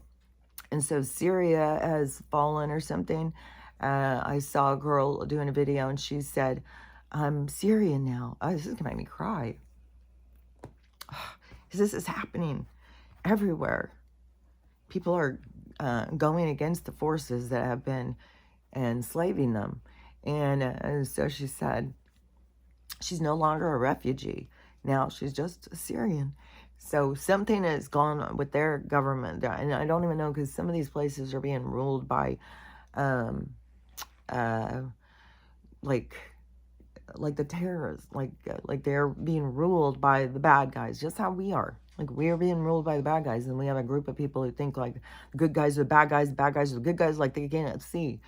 And so Syria has fallen or something. I saw a girl doing a video and she said, I'm Syrian now. Oh, this is gonna make me cry. This is happening everywhere. People are going against the forces that have been enslaving them. And so she said, she's no longer a refugee. Now she's just a Syrian. So something has gone with their government. And I don't even know, because some of these places are being ruled by, um, uh, like the terrorists, like they're being ruled by the bad guys, just how we are. Like, we are being ruled by the bad guys, and we have a group of people who think like the good guys are the bad guys are the good guys, like they can't see.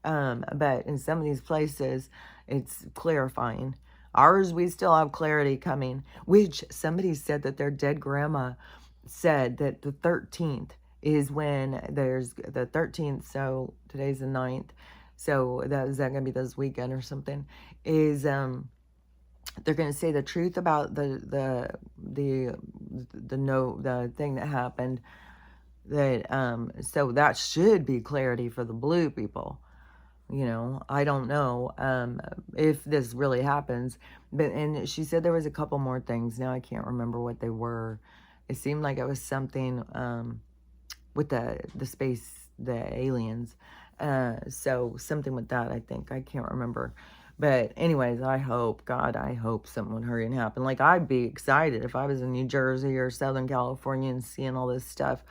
But in some of these places, it's clarifying. Ours, we still have clarity coming, which somebody said that their dead grandma said that the 13th is when there's the 13th. So today's the 9th. So is that going to be this weekend or something? Is, they're going to say the truth about the thing that happened. That, so that should be clarity for the blue people. You know, I don't know if this really happens, and she said there was a couple more things. Now I can't remember what they were. It seemed like it was something with the space, the aliens. So something with that, I think. I can't remember. But anyways, I hope, God, I hope something would hurry and happen. Like, I'd be excited if I was in New Jersey or Southern California and seeing all this stuff.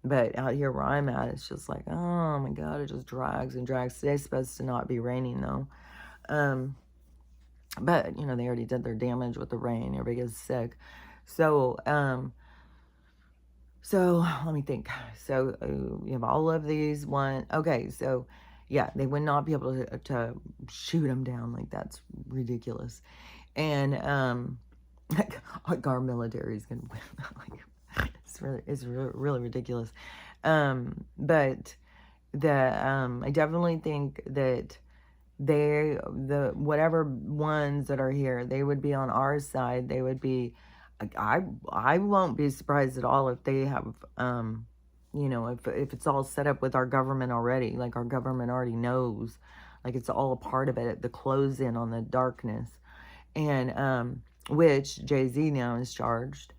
But out here where I'm at, it's just like, oh my God, it just drags and drags. Today's supposed to not be raining though. But, you know, they already did their damage with the rain. Everybody gets sick. So, so let me think. So you have all of these one. Okay, so yeah, they would not be able to shoot them down. Like, that's ridiculous. And like our military is gonna win. Like, it's really ridiculous. But I definitely think that the whatever ones that are here, they would be on our side. They would be, I won't be surprised at all if they have, you know, if it's all set up with our government already. Like, our government already knows, like, it's all a part of it, the close in on the darkness. And which Jay-Z now is charged.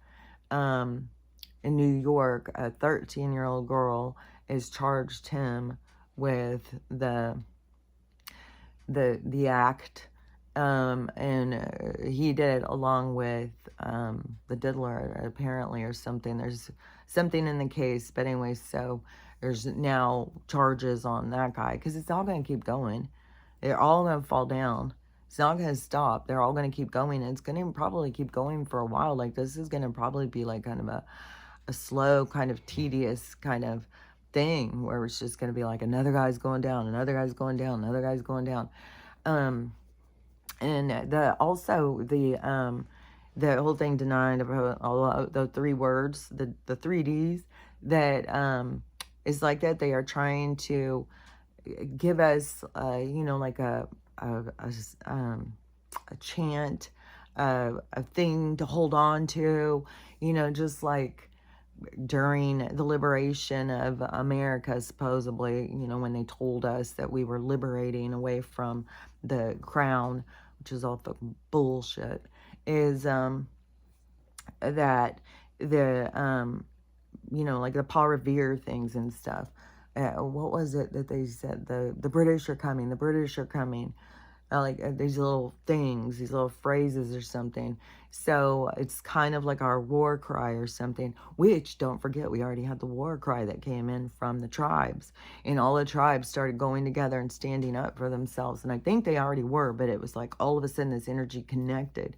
In New York, a 13-year-old girl is charged him with the act, and he did it along with the diddler, apparently, or something. There's something in the case, but anyway, so there's now charges on that guy, because it's all going to keep going. They're all going to fall down. It's not going to stop. They're all going to keep going, and it's going to probably keep going for a while. Like, this is going to probably be like kind of a slow, kind of tedious kind of thing, where it's just going to be like another guy's going down, another guy's going down, another guy's going down. And the whole thing denied about all the 3 words, the 3Ds, that is like that they are trying to give us, you know, like a chant, a thing to hold on to, you know, just like during the liberation of America, supposedly, you know, when they told us that we were liberating away from the crown, which is all fucking bullshit, is that the you know, like the Paul Revere things and stuff. What was it that they said? The British are coming. The British are coming. These little things, these little phrases or something. So it's kind of like our war cry or something, which, don't forget, we already had the war cry that came in from the tribes, and all the tribes started going together and standing up for themselves. And I think they already were, but it was like all of a sudden this energy connected.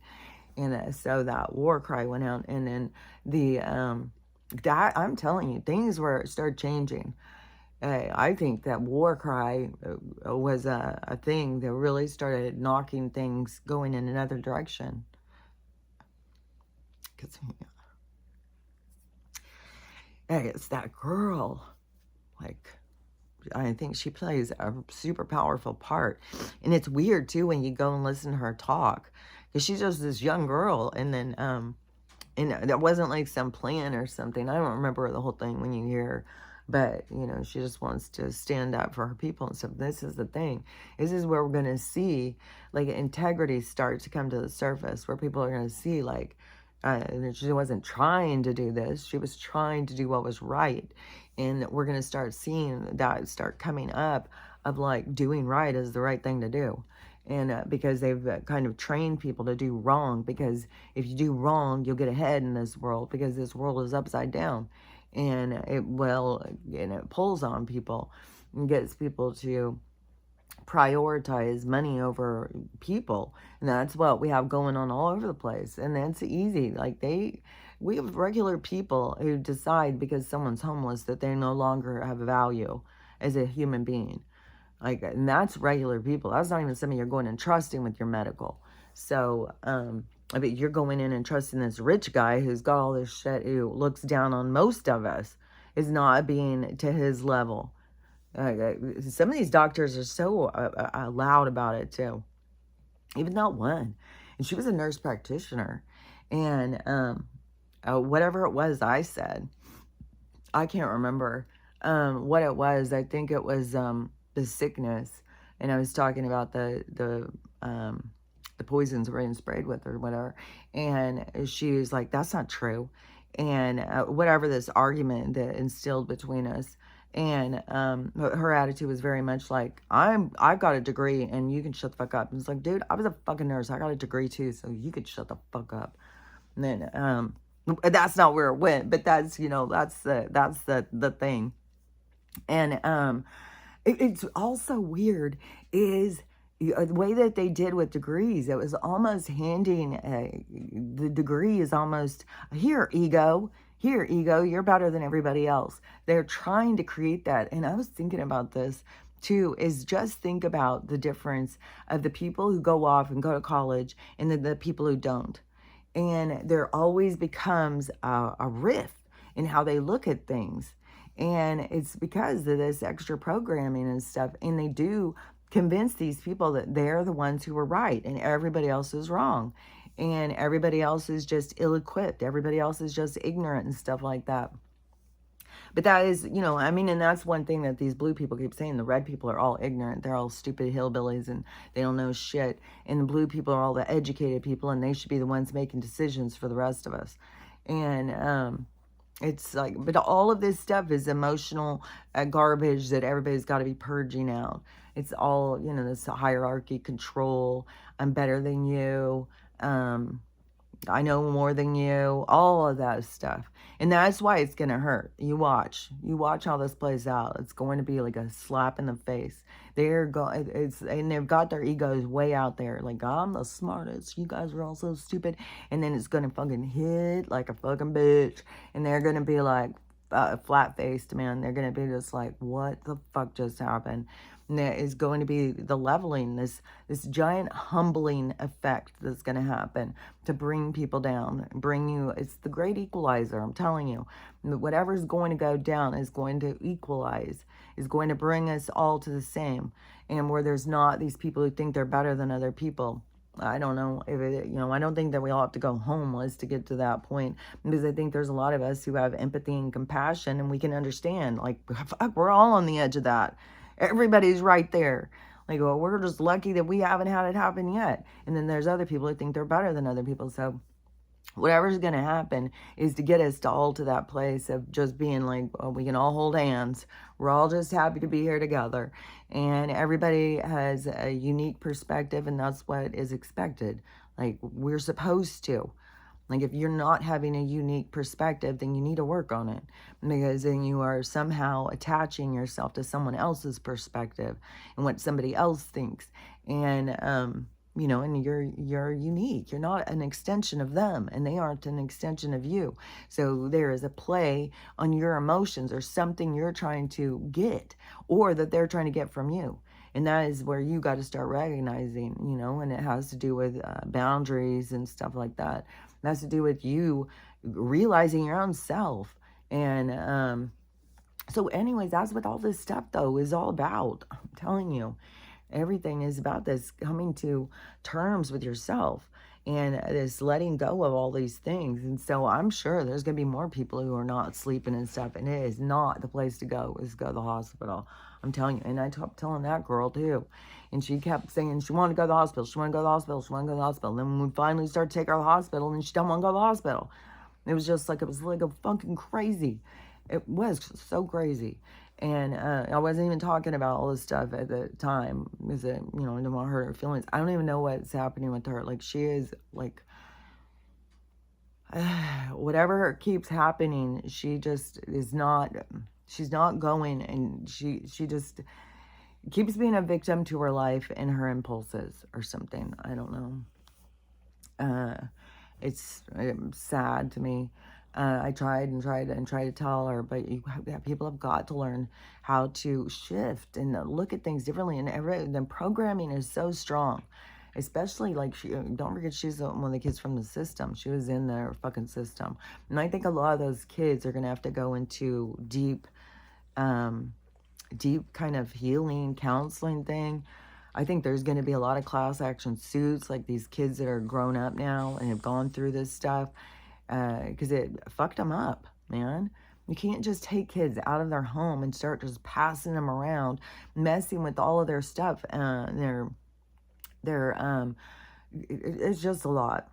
And so that war cry went out, and then that, I'm telling you, things started changing. I think that war cry was a thing that really started knocking things going in another direction. Because it's that girl, like, I think she plays a super powerful part. And it's weird too when you go and listen to her talk, because she's just this young girl, and then and that wasn't like some plan or something. I don't remember the whole thing when you hear but, you know, she just wants to stand up for her people and stuff. This is the thing. This is where we're going to see, like, integrity start to come to the surface, where people are going to see, like, she wasn't trying to do this. She was trying to do what was right. And we're going to start seeing that start coming up of, like, doing right is the right thing to do. And because they've kind of trained people to do wrong, because if you do wrong, you'll get ahead in this world, because this world is upside down. And it pulls on people and gets people to prioritize money over people. And that's what we have going on all over the place. And that's easy. Like, we have regular people who decide because someone's homeless that they no longer have value as a human being. Like, and that's regular people. That's not even something you're going and trusting with your medical. So, I mean, you're going in and trusting this rich guy who's got all this shit, who looks down on most of us, is not being to his level. Some of these doctors are so loud about it too. Even that one, and she was a nurse practitioner, and whatever it was I said, I can't remember what it was. I think it was the sickness, and I was talking about the poisons were being sprayed with or whatever, and she was like, "That's not true," and whatever this argument that instilled between us. And her attitude was very much like, I've got a degree and you can shut the fuck up. And it's like, dude, I was a fucking nurse. I got a degree too, so you could shut the fuck up. And then that's not where it went, but that's, you know, that's the thing. And it's also weird is the way that they did with degrees. It was almost handing the degree is almost, here, ego. Here, ego, you're better than everybody else. They're trying to create that. And I was thinking about this too, is just think about the difference of the people who go off and go to college and the people who don't. And there always becomes a rift in how they look at things. And it's because of this extra programming and stuff. And they do convince these people that they're the ones who are right and everybody else is wrong. And everybody else is just ill-equipped. Everybody else is just ignorant and stuff like that. But that is, you know, I mean, and that's one thing that these blue people keep saying. The red people are all ignorant. They're all stupid hillbillies and they don't know shit. And the blue people are all the educated people and they should be the ones making decisions for the rest of us. And it's like, but all of this stuff is emotional garbage that everybody's got to be purging out. It's all, you know, this hierarchy, control, I'm better than you. I know more than you, all of that stuff. And that's why it's going to hurt. You watch how this plays out. It's going to be like a slap in the face. And they've got their egos way out there. Like, I'm the smartest. You guys are all so stupid. And then it's going to fucking hit like a fucking bitch. And they're going to be like, flat-faced, man. They're going to be just like, what the fuck just happened? And there is going to be the leveling, this giant humbling effect that's going to happen to bring people down, it's the great equalizer, I'm telling you. Whatever's going to go down is going to equalize, is going to bring us all to the same. And where there's not these people who think they're better than other people. I don't know if it, you know, I don't think that we all have to go homeless to get to that point, because I think there's a lot of us who have empathy and compassion and we can understand, like, fuck, we're all on the edge of that. Everybody's right there. Like, well, we're just lucky that we haven't had it happen yet. And then there's other people who think they're better than other people. So whatever's going to happen is to get us to all to that place of just being like, oh, we can all hold hands. We're all just happy to be here together. And everybody has a unique perspective, and that's what is expected. Like, we're supposed to. Like, if you're not having a unique perspective, then you need to work on it, because then you are somehow attaching yourself to someone else's perspective and what somebody else thinks. And, you know, and you're unique. You're not an extension of them, and they aren't an extension of you. So there is a play on your emotions, or something you're trying to get, or that they're trying to get from you. And that is where you got to start recognizing, you know, and it has to do with boundaries and stuff like that. It has to do with you realizing your own self. And so anyways, that's what all this stuff, though, is all about. I'm telling you, everything is about this, coming to terms with yourself and this letting go of all these things. And so I'm sure there's going to be more people who are not sleeping and stuff, and it is not the place to go, is go to the hospital. I'm telling you. And I kept telling that girl too, and she kept saying she wanted to go to the hospital, she wanted to go to the hospital, she wanted to go to the hospital. And then when we finally started to take her to the hospital, and she don't want to go to the hospital. It was just like, it was like a fucking crazy. It was so crazy. And I wasn't even talking about all this stuff at the time because, I didn't want to hurt her feelings. I don't even know what's happening with her. Like, she is, like, whatever keeps happening, she just is not, she's not going, and she just keeps being a victim to her life and her impulses or something. I don't know. It's sad to me. I tried to tell her, but people have got to learn how to shift and look at things differently. And the programming is so strong, especially like don't forget, she's one of the kids from the system. She was in their fucking system, and I think a lot of those kids are gonna have to go into deep kind of healing counseling thing. I think there's going to be a lot of class action suits, like these kids that are grown up now and have gone through this stuff, because it fucked them up, man. You can't just take kids out of their home and start just passing them around, messing with all of their stuff. It's just a lot.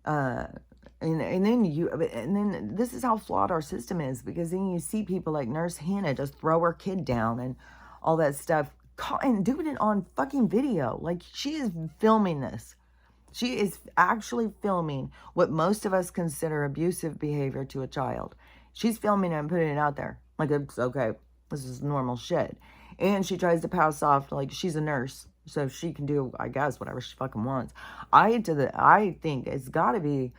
And then this is how flawed our system is, because then you see people like Nurse Hannah just throw her kid down and all that stuff, and doing it on fucking video. Like, she is filming this. She is actually filming what most of us consider abusive behavior to a child. She's filming it and putting it out there. Like, it's okay. This is normal shit. And she tries to pass off like she's a nurse, so she can do, I guess, whatever she fucking wants. I think it's got to be,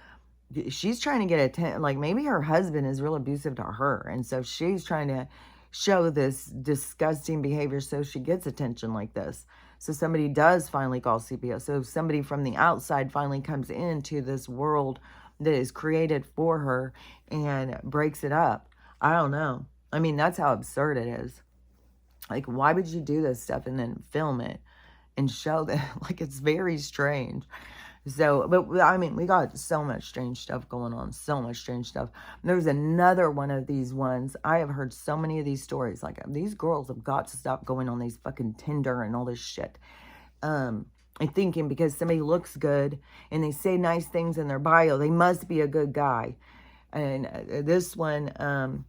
she's trying to get attention. Like, maybe her husband is real abusive to her, and so she's trying to show this disgusting behavior so she gets attention like this. So somebody does finally call CPS. So somebody from the outside finally comes into this world that is created for her and breaks it up. I don't know. I mean, that's how absurd it is. Like, why would you do this stuff and then film it and show that? Like, it's very strange. So, but I mean, we got so much strange stuff going on, so much strange stuff. There's another one of these ones. I have heard so many of these stories. Like, these girls have got to stop going on these fucking Tinder and all this shit. And thinking because somebody looks good and they say nice things in their bio, they must be a good guy. And this one,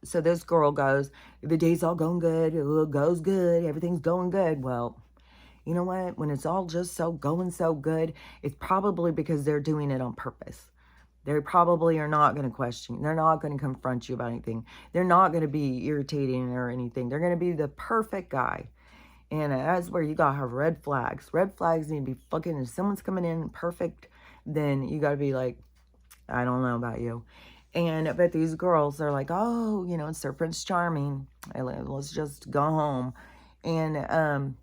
so this girl goes, the day's all going good, it goes good, everything's going good. Well, you know what? When it's all just going so good, it's probably because they're doing it on purpose. They probably are not going to question you. They're not going to confront you about anything. They're not going to be irritating or anything. They're going to be the perfect guy. And that's where you got to have red flags. Red flags need to be fucking, if someone's coming in perfect, then you got to be like, I don't know about you. But these girls, they're like, oh, it's their Prince Charming. Let's just go home. And,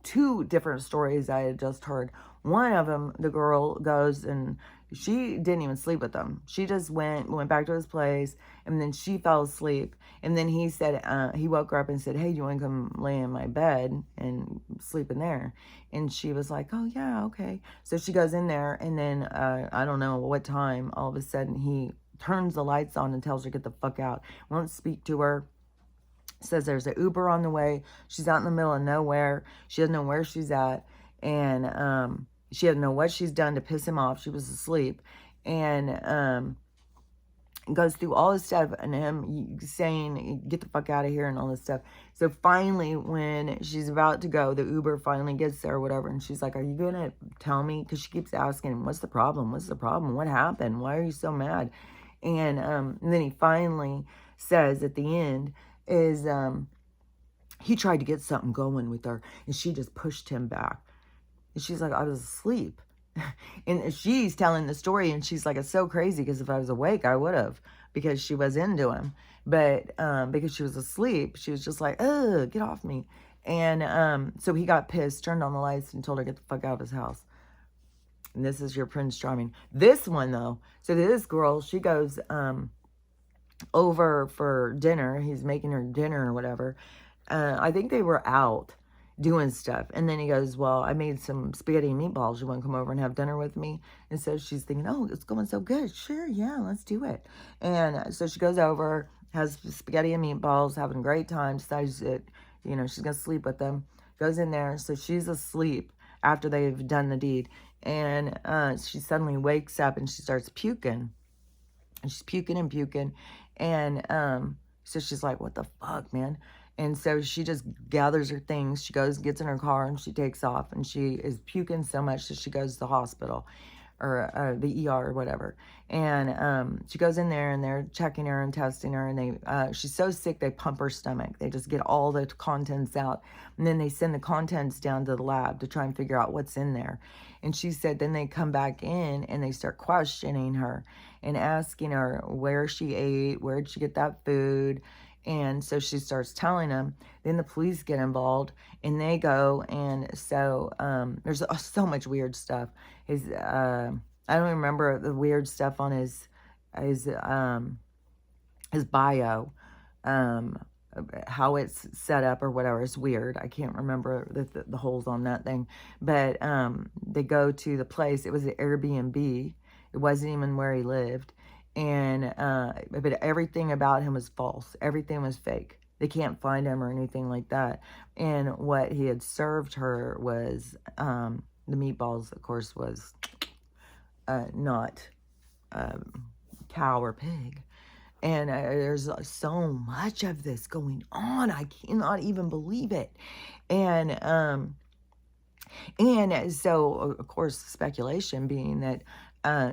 two different stories I had just heard. One of them, the girl goes and she didn't even sleep with them. She just went back to his place, and then she fell asleep. And then he said, he woke her up and said, hey, do you want to come lay in my bed and sleep in there? And she was like, oh yeah, okay. So she goes in there, and then I don't know what time, all of a sudden he turns the lights on and tells her, get the fuck out. Won't speak to her. Says there's an Uber on the way. She's out in the middle of nowhere. She doesn't know where she's at. And she doesn't know what she's done to piss him off. She was asleep. And goes through all this stuff, and him saying, get the fuck out of here, and all this stuff. So finally, when she's about to go, the Uber finally gets there or whatever. And she's like, are you going to tell me? Because she keeps asking, what's the problem? What's the problem? What happened? Why are you so mad? And then he finally says at the end, is he tried to get something going with her, and she just pushed him back. And she's like, I was asleep. And she's telling the story, and she's like, it's so crazy, because if I was awake, I would have, because she was into him. But because she was asleep, she was just like, oh, get off me. And so he got pissed, turned on the lights, and told her, get the fuck out of his house. And this is your Prince Charming. This one, though, so this girl, she goes over for dinner. He's making her dinner or whatever. I think they were out. doing stuff. And then he goes, well, I made some spaghetti and meatballs. You want to come over and have dinner with me? And so she's thinking, oh, it's going so good. Sure, yeah, let's do it. And so she goes over, has spaghetti and meatballs, having a great time, decides that, you know, she's going to sleep with them. Goes in there. So she's asleep after they've done the deed. And she suddenly wakes up and she starts puking. And she's puking and puking. And so she's like, what the fuck, man? And so she just gathers her things. She goes, gets in her car, and she takes off. And she is puking so much that she goes to the hospital or the ER or whatever. And she goes in there, and they're checking her and testing her. And she's so sick, they pump her stomach. They just get all the contents out. And then they send the contents down to the lab to try and figure out what's in there. And she said then they come back in and they start questioning her and asking her where she ate, where'd she get that food. And so she starts telling them. Then the police get involved, and they go. And so there's so much weird stuff. I don't remember the weird stuff on his bio, how it's set up or whatever. It's weird. I can't remember the holes on that thing. But they go to the place. It was an Airbnb. It wasn't even where he lived. And but everything about him was false. Everything was fake. They can't find him or anything like that. And what he had served her was the meatballs, of course, was not cow or pig. And there's so much of this going on. I cannot even believe it. And so, of course, speculation being that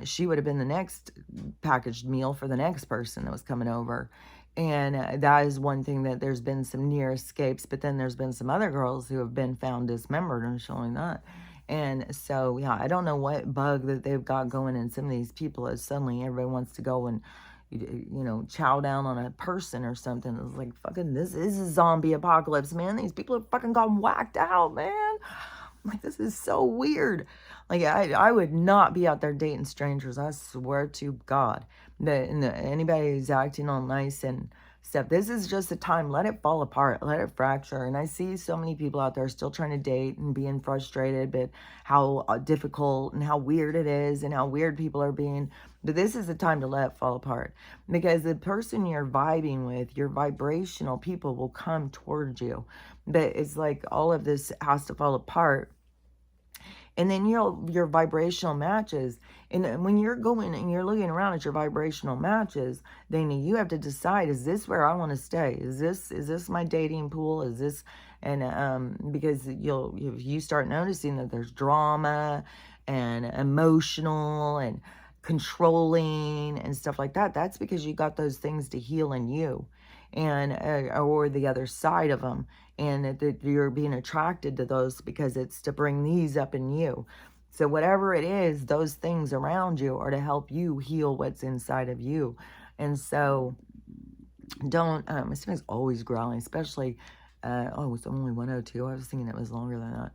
she would have been the next packaged meal for the next person that was coming over. And that is one thing that there's been some near escapes, but then there's been some other girls who have been found dismembered and showing that. And so, yeah, I don't know what bug that they've got going in some of these people is suddenly everybody wants to go and, you know, chow down on a person or something. It's like, fucking, this is a zombie apocalypse, man. These people have fucking gone whacked out, man. Like, this is so weird. Like, I would not be out there dating strangers. I swear to God. Anybody who's acting all nice and stuff, this is just a time. Let it fall apart. Let it fracture. And I see so many people out there still trying to date and being frustrated, but how difficult and how weird it is and how weird people are being. But this is the time to let it fall apart. Because the person you're vibing with, your vibrational people will come towards you. But it's like all of this has to fall apart. And then your vibrational matches. And when you're going and you're looking around at your vibrational matches, then you have to decide, is this where I want to stay? Is this my dating pool? Is this, and because you start noticing that there's drama and emotional and controlling and stuff like that, that's because you got those things to heal in you, and or the other side of them, and that you're being attracted to those because it's to bring these up in you. So whatever it is, those things around you are to help you heal what's inside of you. And so don't, my stomach's always growling, especially, oh, it's only 102. I was thinking it was longer than that.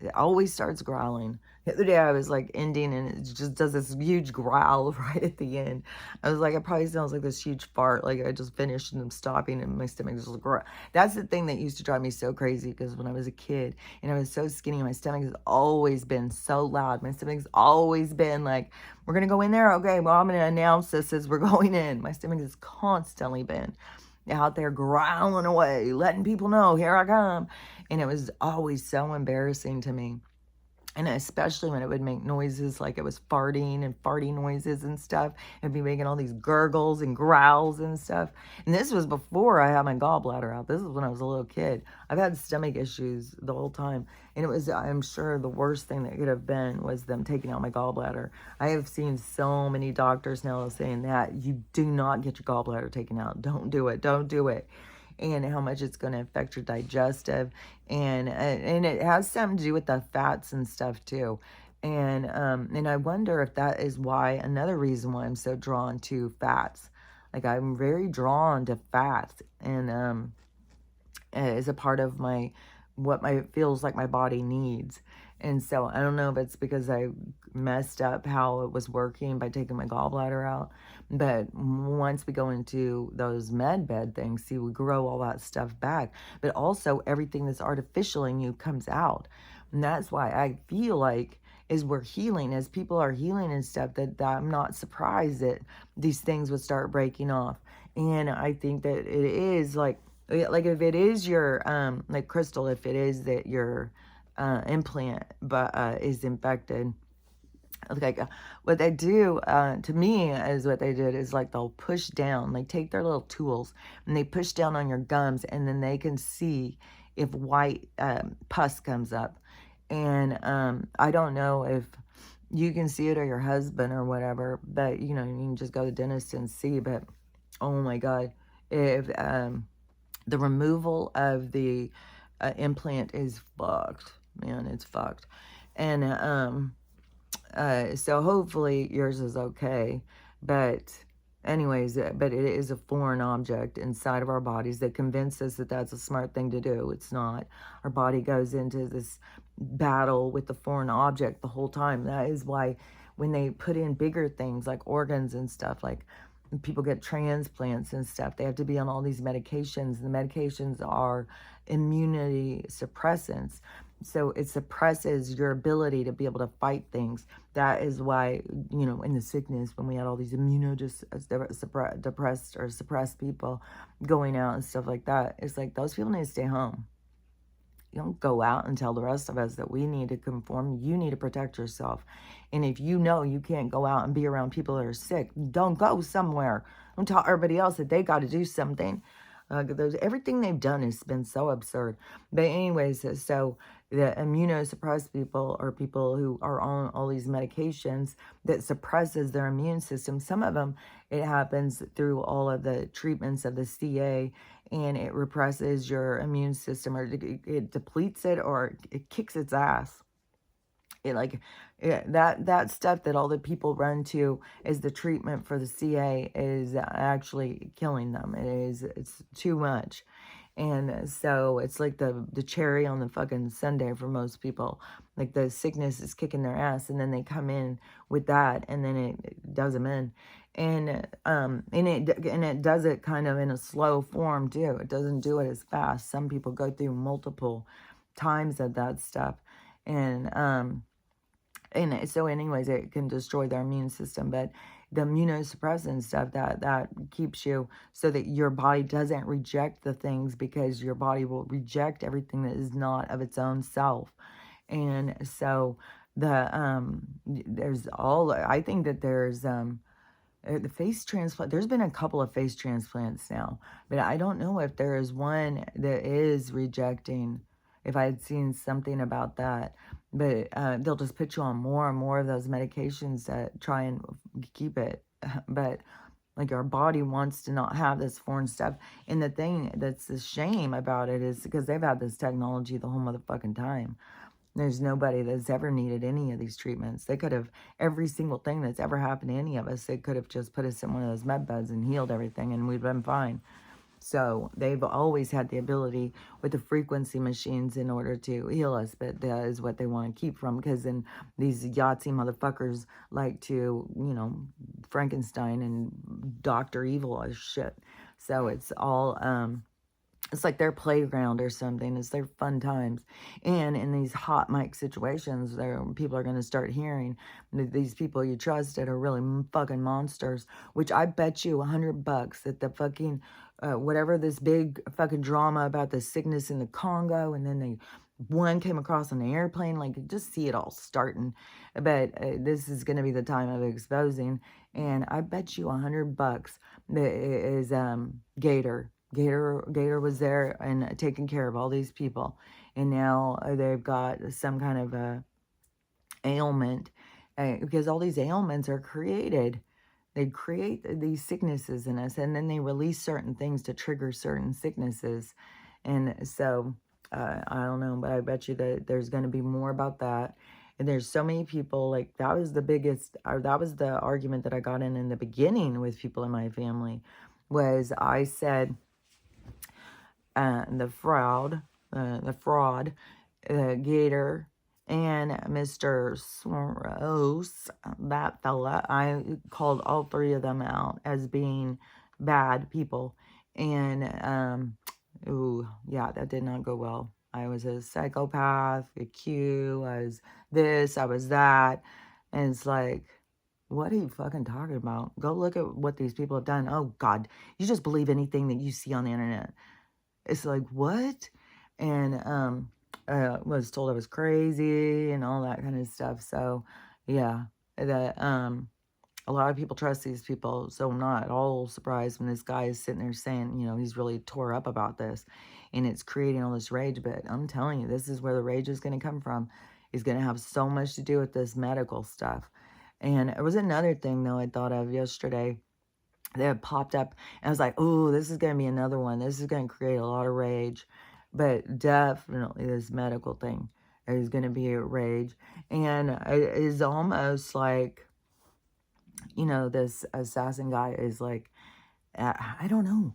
It always starts growling. The other day I was like ending and it just does this huge growl right at the end. I was like, it probably sounds like this huge fart. Like I just finished and I'm stopping and my stomach just growl. That's the thing that used to drive me so crazy, because when I was a kid and I was so skinny, my stomach has always been so loud. My stomach's always been like, we're going to go in there. Okay, well, I'm going to announce this as we're going in. My stomach has constantly been out there growling away, letting people know, here I come. And it was always so embarrassing to me. And especially when it would make noises like it was farting and farty noises and stuff. It'd be making all these gurgles and growls and stuff. And this was before I had my gallbladder out. This was when I was a little kid. I've had stomach issues the whole time. And it was, I'm sure, the worst thing that could have been was them taking out my gallbladder. I have seen so many doctors now saying that you do not get your gallbladder taken out. Don't do it. Don't do it. And how much it's going to affect your digestive, and it has something to do with the fats and stuff too. And I wonder if that is why, another reason why I'm so drawn to fats. Like I'm very drawn to fats, and as a part of my what my feels like my body needs. And so I don't know if it's because I messed up how it was working by taking my gallbladder out, but once we go into those med bed things, see, we grow all that stuff back, but also everything that's artificial in you comes out. And that's why I feel like as we're healing, as people are healing and stuff, that I'm not surprised that these things would start breaking off. And I think that it is like if it is your like Crystal, if it is that your implant but is infected, like what they do to me is what they did is like they'll push down, like take their little tools and they push down on your gums, and then they can see if white pus comes up. And I don't know if you can see it or your husband or whatever, but you know, you can just go to the dentist and see. But oh my god, if the removal of the implant is fucked, man, it's fucked. And so hopefully yours is okay. But anyways, but it is a foreign object inside of our bodies that convince us that that's a smart thing to do. It's not. Our body goes into this battle with the foreign object the whole time. That is why when they put in bigger things like organs and stuff, like people get transplants and stuff, they have to be on all these medications. The medications are immunity suppressants, so it suppresses your ability to be able to fight things. That is why, you know, in the sickness, when we had all these depressed or suppressed people going out and stuff like that, it's like those people need to stay home. You don't go out and tell the rest of us that we need to conform. You need to protect yourself. And if you know you can't go out and be around people that are sick, don't go somewhere. Don't tell everybody else that they got to do something. Everything they've done has been so absurd. But anyways, so the immunosuppressed people are people who are on all these medications that suppresses their immune system. Some of them, it happens through all of the treatments of the CA, and it represses your immune system, or it depletes it, or it kicks its ass. It like that stuff that all the people run to as the treatment for the CA is actually killing them. It's too much. And so it's like the cherry on the fucking sundae for most people. Like the sickness is kicking their ass, and then they come in with that, and then it does them in. And it does it kind of in a slow form too. It doesn't do it as fast. Some people go through multiple times of that stuff. And so anyways, it can destroy their immune system. But the immunosuppressant stuff, that keeps you so that your body doesn't reject the things, because your body will reject everything that is not of its own self. And so there's all, I think that there's the face transplant, there's been a couple of face transplants now, but I don't know if there is one that is rejecting, if I had seen something about that. But they'll just put you on more and more of those medications that try and keep it. But like our body wants to not have this foreign stuff. And the thing that's the shame about it is because they've had this technology the whole motherfucking time. There's nobody that's ever needed any of these treatments. They could have, every single thing that's ever happened to any of us, they could have just put us in one of those med beds and healed everything, and we'd been fine. So they've always had the ability with the frequency machines in order to heal us, but that is what they want to keep from, because then these Yahtzee motherfuckers like to, you know, Frankenstein and Dr. Evil as shit. So it's all, it's like their playground or something. It's their fun times. And in these hot mic situations, there people are going to start hearing that these people you trusted are really fucking monsters, which I bet you $100 that the fucking, whatever this big fucking drama about the sickness in the Congo, and then one came across on the airplane, like just see it all starting. But this is going to be the time of exposing. And I bet you $100 that it is Gator. Gator was there and taking care of all these people, and now they've got some kind of a ailment, because all these ailments are created. They create these sicknesses in us, and then they release certain things to trigger certain sicknesses. And so I don't know, but I bet you that there's going to be more about that. And there's so many people, like that was the biggest, or that was the argument that I got in the beginning with people in my family, was I said, the fraud the fraud, Gator, and Mr. Soros, that fella. I called all three of them out as being bad people. And, ooh, yeah, that did not go well. I was a psychopath, a Q, I was this, I was that. And it's like, what are you fucking talking about? Go look at what these people have done. Oh, God, you just believe anything that you see on the internet. It's like, what? And was told I was crazy and all that kind of stuff. So, yeah, that a lot of people trust these people. So I'm not at all surprised when this guy is sitting there saying, he's really tore up about this, and it's creating all this rage. But I'm telling you, this is where the rage is going to come from. Is going to have so much to do with this medical stuff. And it was another thing though I thought of yesterday that popped up, and I was like, oh, this is going to be another one. This is going to create a lot of rage. But definitely this medical thing is going to be a rage. And it is almost like, this assassin guy is like, I don't know.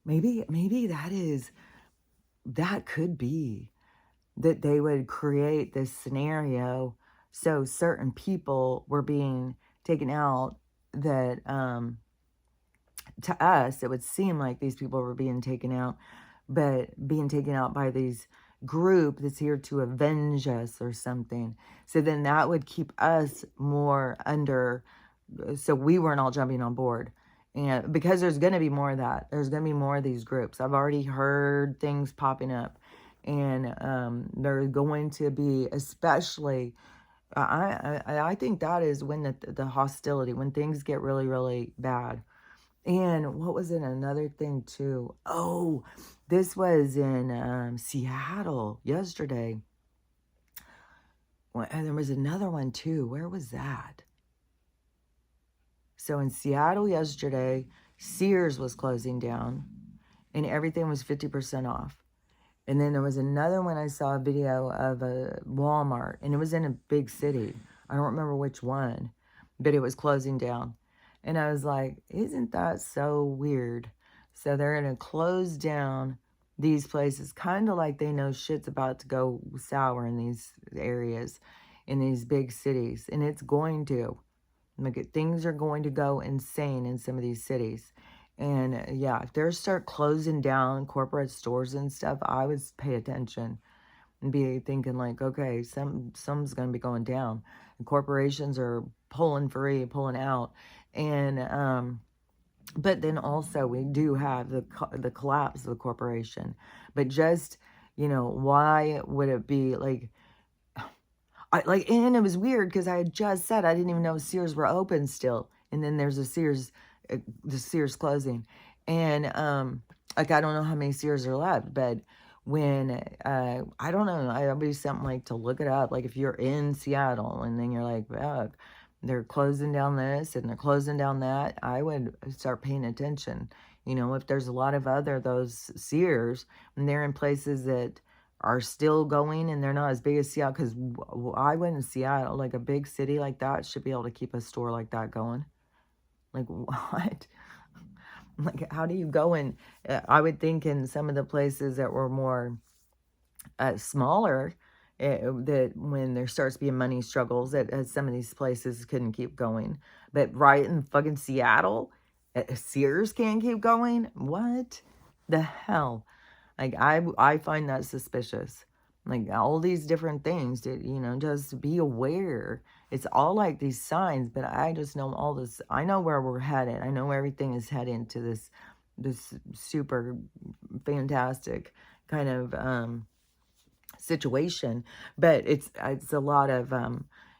Maybe that could be that they would create this scenario so certain people were being taken out that, to us, it would seem like these people were being taken out, but being taken out by these group that's here to avenge us or something. So then that would keep us more under, so we weren't all jumping on board. And because there's going to be more of that, there's going to be more of these groups. I've already heard things popping up, and there's going to be, especially, I think that is when the hostility, when things get really, really bad. And what was it? Another thing too. Oh, this was in Seattle yesterday. And there was another one too. Where was that? So in Seattle yesterday, Sears was closing down and everything was 50% off. And then there was another one, I saw a video of a Walmart, and it was in a big city. I don't remember which one, but it was closing down. And I was like, isn't that so weird? So they're going to close down these places, kind of like they know shit's about to go sour in these areas, in these big cities. And it's going to. Like, things are going to go insane in some of these cities. And yeah, if they start closing down corporate stores and stuff, I would pay attention and be thinking like, okay, some's going to be going down. And corporations are pulling pulling out. And but then also we do have the collapse of the corporation. But just, why would it be like, and it was weird because I had just said I didn't even know Sears were open still. And then there's the Sears closing. And, I don't know how many Sears are left, but when, I don't know, I'll be something like to look it up. Like if you're in Seattle and then you're like, fuck, they're closing down this and they're closing down that, I would start paying attention. If there's a lot of those Sears, and they're in places that are still going and they're not as big as Seattle, because I went in Seattle, like a big city like that should be able to keep a store like that going. Like, what? Like, how do you go in? I would think in some of the places that were more smaller, that when there starts being money struggles, that some of these places couldn't keep going. But right in fucking Seattle, Sears can't keep going? What the hell? Like, I find that suspicious. Like, all these different things that, just be aware. It's all like these signs, but I just know all this. I know where we're headed. I know everything is heading to this super fantastic kind of situation. But it's a lot of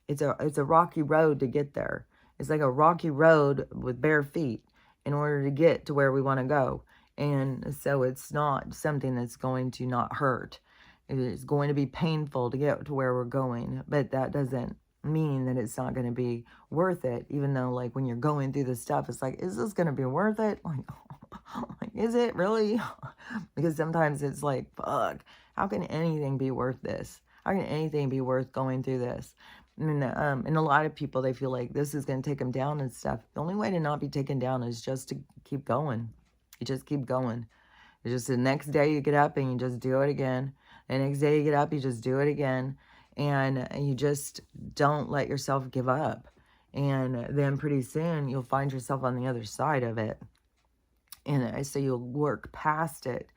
it's a rocky road to get there. It's like a rocky road with bare feet in order to get to where we want to go. And so it's not something that's going to not hurt. It is going to be painful to get to where we're going, but that doesn't mean that it's not going to be worth it. Even though, like, when you're going through this stuff, it's like, is this going to be worth it? Like, is it really? Because sometimes it's like, fuck, how can anything be worth this? How can anything be worth going through this? And a lot of people, they feel like this is going to take them down and stuff. The only way to not be taken down is just to keep going. You just keep going. It's just the next day you get up and you just do it again. And next day you get up, you just do it again. And you just don't let yourself give up. And then pretty soon you'll find yourself on the other side of it. And so you'll work past it.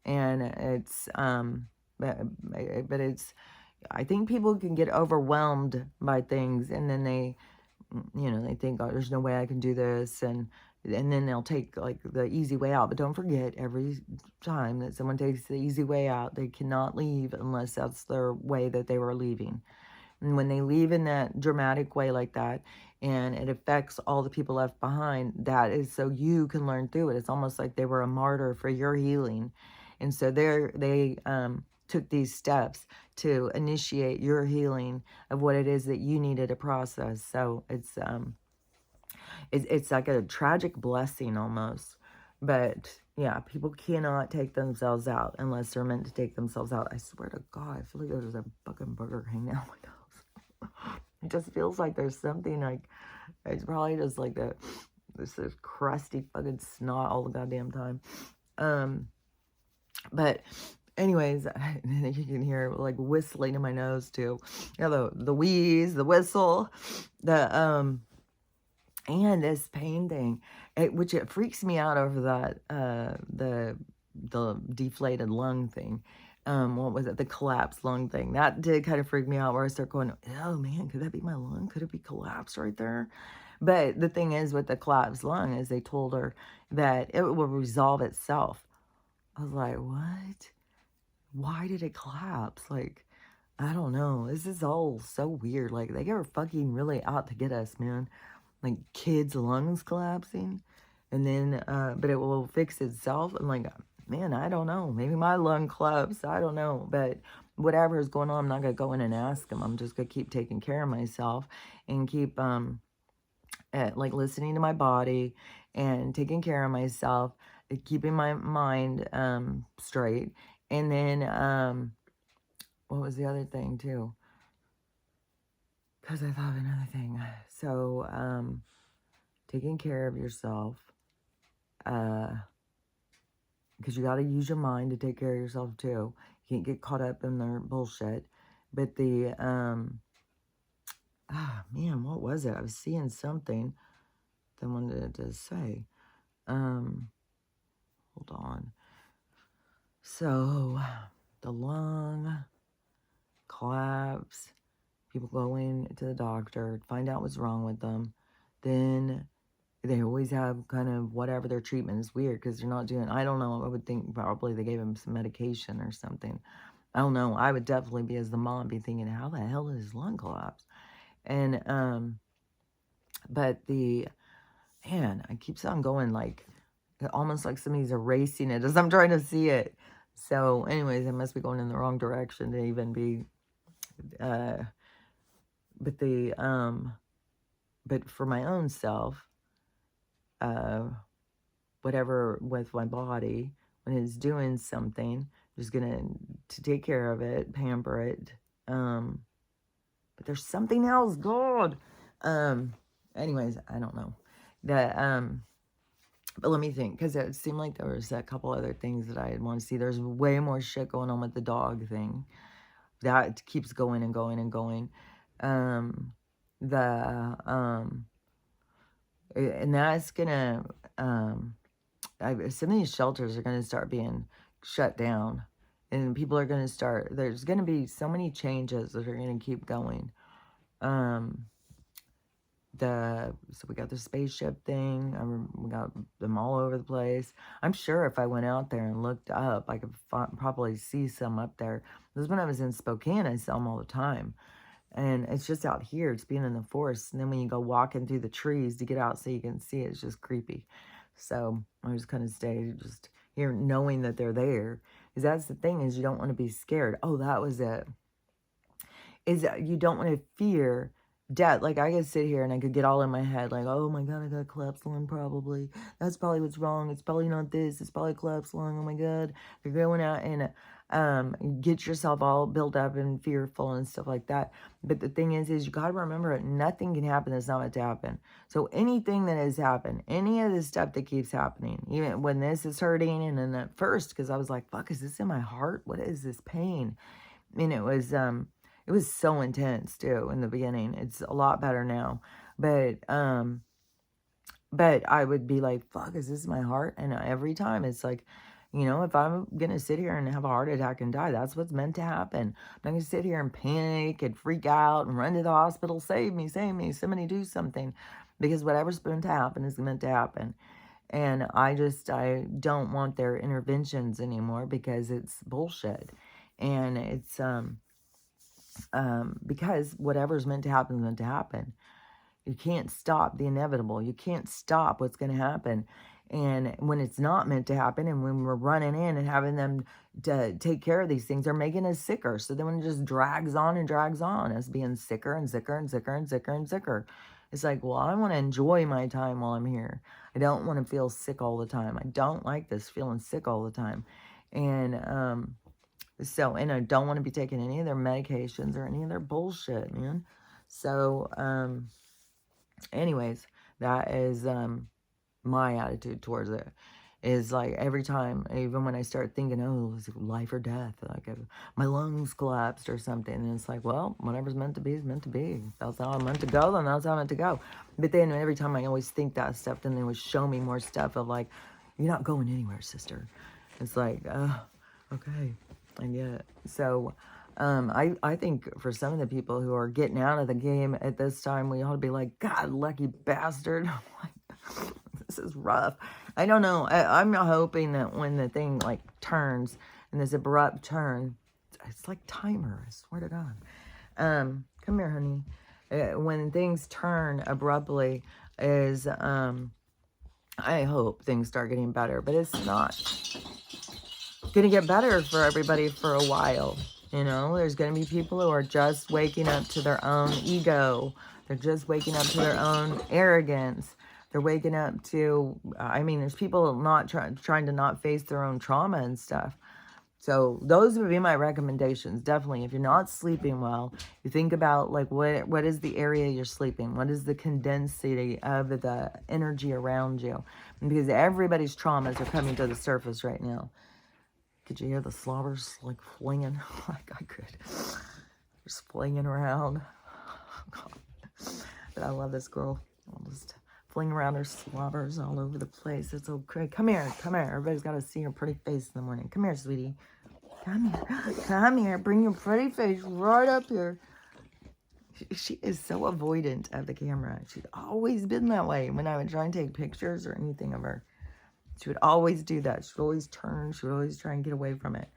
And it's, but it's, I think people can get overwhelmed by things, and then they, they think, oh, there's no way I can do this. And then they'll take like the easy way out. But don't forget, every time that someone takes the easy way out, they cannot leave unless that's their way that they were leaving. And when they leave in that dramatic way like that, and it affects all the people left behind, that is so you can learn through it. It's almost like they were a martyr for your healing. And so they took these steps to initiate your healing of what it is that you needed to process. So it's like a tragic blessing almost. But yeah, people cannot take themselves out unless they're meant to take themselves out. I swear to God, I feel like there's a fucking Burger King now. It just feels like there's something like, it's probably just like this crusty fucking snot all the goddamn time. But anyways, you can hear like whistling in my nose too. The wheeze, the whistle, and this pain thing, which it freaks me out over that, the deflated lung thing. What was it? The collapsed lung thing. That did kind of freak me out, where I start going, oh man, could that be my lung? Could it be collapsed right there? But the thing is with the collapsed lung is they told her that it will resolve itself. I was like, what? Why did it collapse? Like, I don't know. This is all so weird. Like, they are fucking really out to get us, man. Like, kids' lungs collapsing. And then, but it will fix itself. I'm like, man, I don't know. Maybe my lung collapsed. I don't know. But whatever is going on, I'm not going to go in and ask them. I'm just going to keep taking care of myself and keep, like, listening to my body and taking care of myself, keeping my mind straight. And then, what was the other thing, too? Because I thought of another thing. So, taking care of yourself. Because you got to use your mind to take care of yourself too. You can't get caught up in their bullshit. But the, man, what was it? I was seeing something that I wanted to say. Hold on. So, the lung collapse, people going to the doctor, find out what's wrong with them. Then they always have kind of whatever their treatment is weird because they're not doing, I don't know, I would think probably they gave him some medication or something. I don't know. I would definitely be, as the mom, be thinking, how the hell did his lung collapse? And, but man, I keep on going like, almost like somebody's erasing it as I'm trying to see it. So anyways, I must be going in the wrong direction to even be, but for my own self, whatever with my body, when it's doing something, I'm just gonna to take care of it, pamper it. But there's something else, God. Anyways, I don't know. But let me think, because it seemed like there was a couple other things that I want to see. There's way more shit going on with the dog thing. That keeps going and going and going. And that's gonna, some of these shelters are gonna start being shut down. And people are gonna start, there's gonna be so many changes that are gonna keep going. So we got the spaceship thing. We got them all over the place. I'm sure if I went out there and looked up, I could probably see some up there. Because when I was in Spokane, I saw them all the time. And it's just out here. It's being in the forest. And then when you go walking through the trees to get out so you can see it, it's just creepy. So I just kind of stay just here knowing that they're there. Because that's the thing, is you don't want to be scared. Oh, that was it. Is that you don't want to fear death. Like, I could sit here and I could get all in my head, like, oh my God, I got collapsed lung probably. That's probably what's wrong. It's probably not this. It's probably collapsed lung. Oh my God. You're going out and get yourself all built up and fearful and stuff like that. But the thing is you got to remember it. Nothing can happen that's not meant to happen. So anything that has happened, any of this stuff that keeps happening, even when this is hurting, and then at first, because I was like, fuck, is this in my heart? What is this pain? And it was so intense too in the beginning. It's a lot better now. But I would be like, fuck, is this my heart? And every time it's like, if I'm going to sit here and have a heart attack and die, that's what's meant to happen. I'm not going to sit here and panic and freak out and run to the hospital, save me, somebody do something. Because whatever's meant to happen is meant to happen. And I don't want their interventions anymore because it's bullshit. And it's, because whatever's meant to happen is meant to happen. You can't stop the inevitable. You can't stop what's going to happen. And when it's not meant to happen, and when we're running in and having them to take care of these things, they're making us sicker. So then when it just drags on and drags on, us being sicker and sicker and sicker and sicker and sicker. It's like, well, I want to enjoy my time while I'm here. I don't want to feel sick all the time. I don't like this feeling sick all the time. And and I don't want to be taking any of their medications or any of their bullshit, man. So, anyways, that is my attitude towards it. Is like every time, even when I start thinking, oh, is it life or death? Like if my lungs collapsed or something, and it's like, well, whatever's meant to be is meant to be. If that's how I'm meant to go, then that's how I'm meant to go. But then every time I always think that stuff, then they would show me more stuff of like, you're not going anywhere, sister. It's like, okay, I get it. So, I think for some of the people who are getting out of the game at this time, we ought to be like, God, lucky bastard. This is rough. I don't know. I'm hoping that when the thing like turns and this abrupt turn, it's like timer. I swear to God. Come here, honey. When things turn abruptly, I hope things start getting better, but it's not gonna get better for everybody for a while. There's gonna be people who are just waking up to their own ego. They're just waking up to their own arrogance. They're waking up to, there's people not trying to not face their own trauma and stuff. So those would be my recommendations. Definitely, if you're not sleeping well, you think about like what is the area you're sleeping? What is the condensity of the energy around you? Because everybody's traumas are coming to the surface right now. Could you hear the slobbers like flinging? Like I could. Just flinging around. But I love this girl. I'll just fling around her slobbers all over the place. It's so great. Come here. Everybody's got to see her pretty face in the morning. Come here, sweetie. Come here. Bring your pretty face right up here. She is so avoidant of the camera. She's always been that way when I would try and take pictures or anything of her. She would always do that. She would always turn. She would always try and get away from it.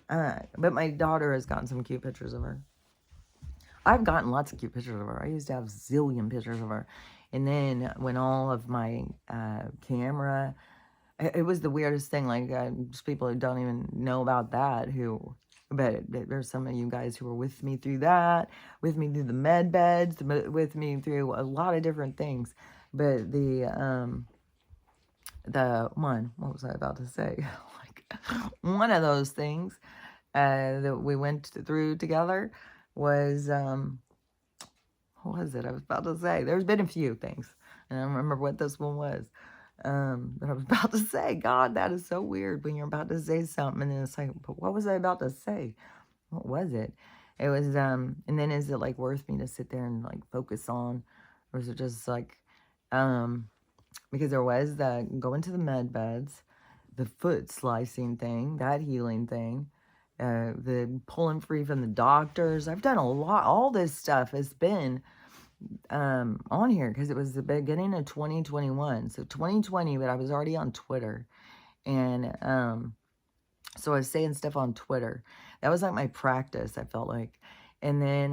But my daughter has gotten some cute pictures of her. I've gotten lots of cute pictures of her. I used to have zillion pictures of her. And then when all of my camera, it was the weirdest thing. Like, just people who don't even know about that but there's some of you guys who were with me through that, with me through the med beds, with me through a lot of different things. But what was I about to say? Like, one of those things that we went through together was, what was it I was about to say? There's been a few things, and I don't remember what this one was that I was about to say. God, that is so weird when you're about to say something, and then it's like, but what was I about to say? What was it? It was, and then is it like worth me to sit there and like focus on, or is it just like, because there was the going to the med beds, the foot slicing thing, that healing thing, the pulling free from the doctors. I've done a lot. All this stuff has been on here because it was the beginning of 2021. So 2020, but I was already on Twitter. And so I was saying stuff on Twitter. That was like my practice, I felt like. And then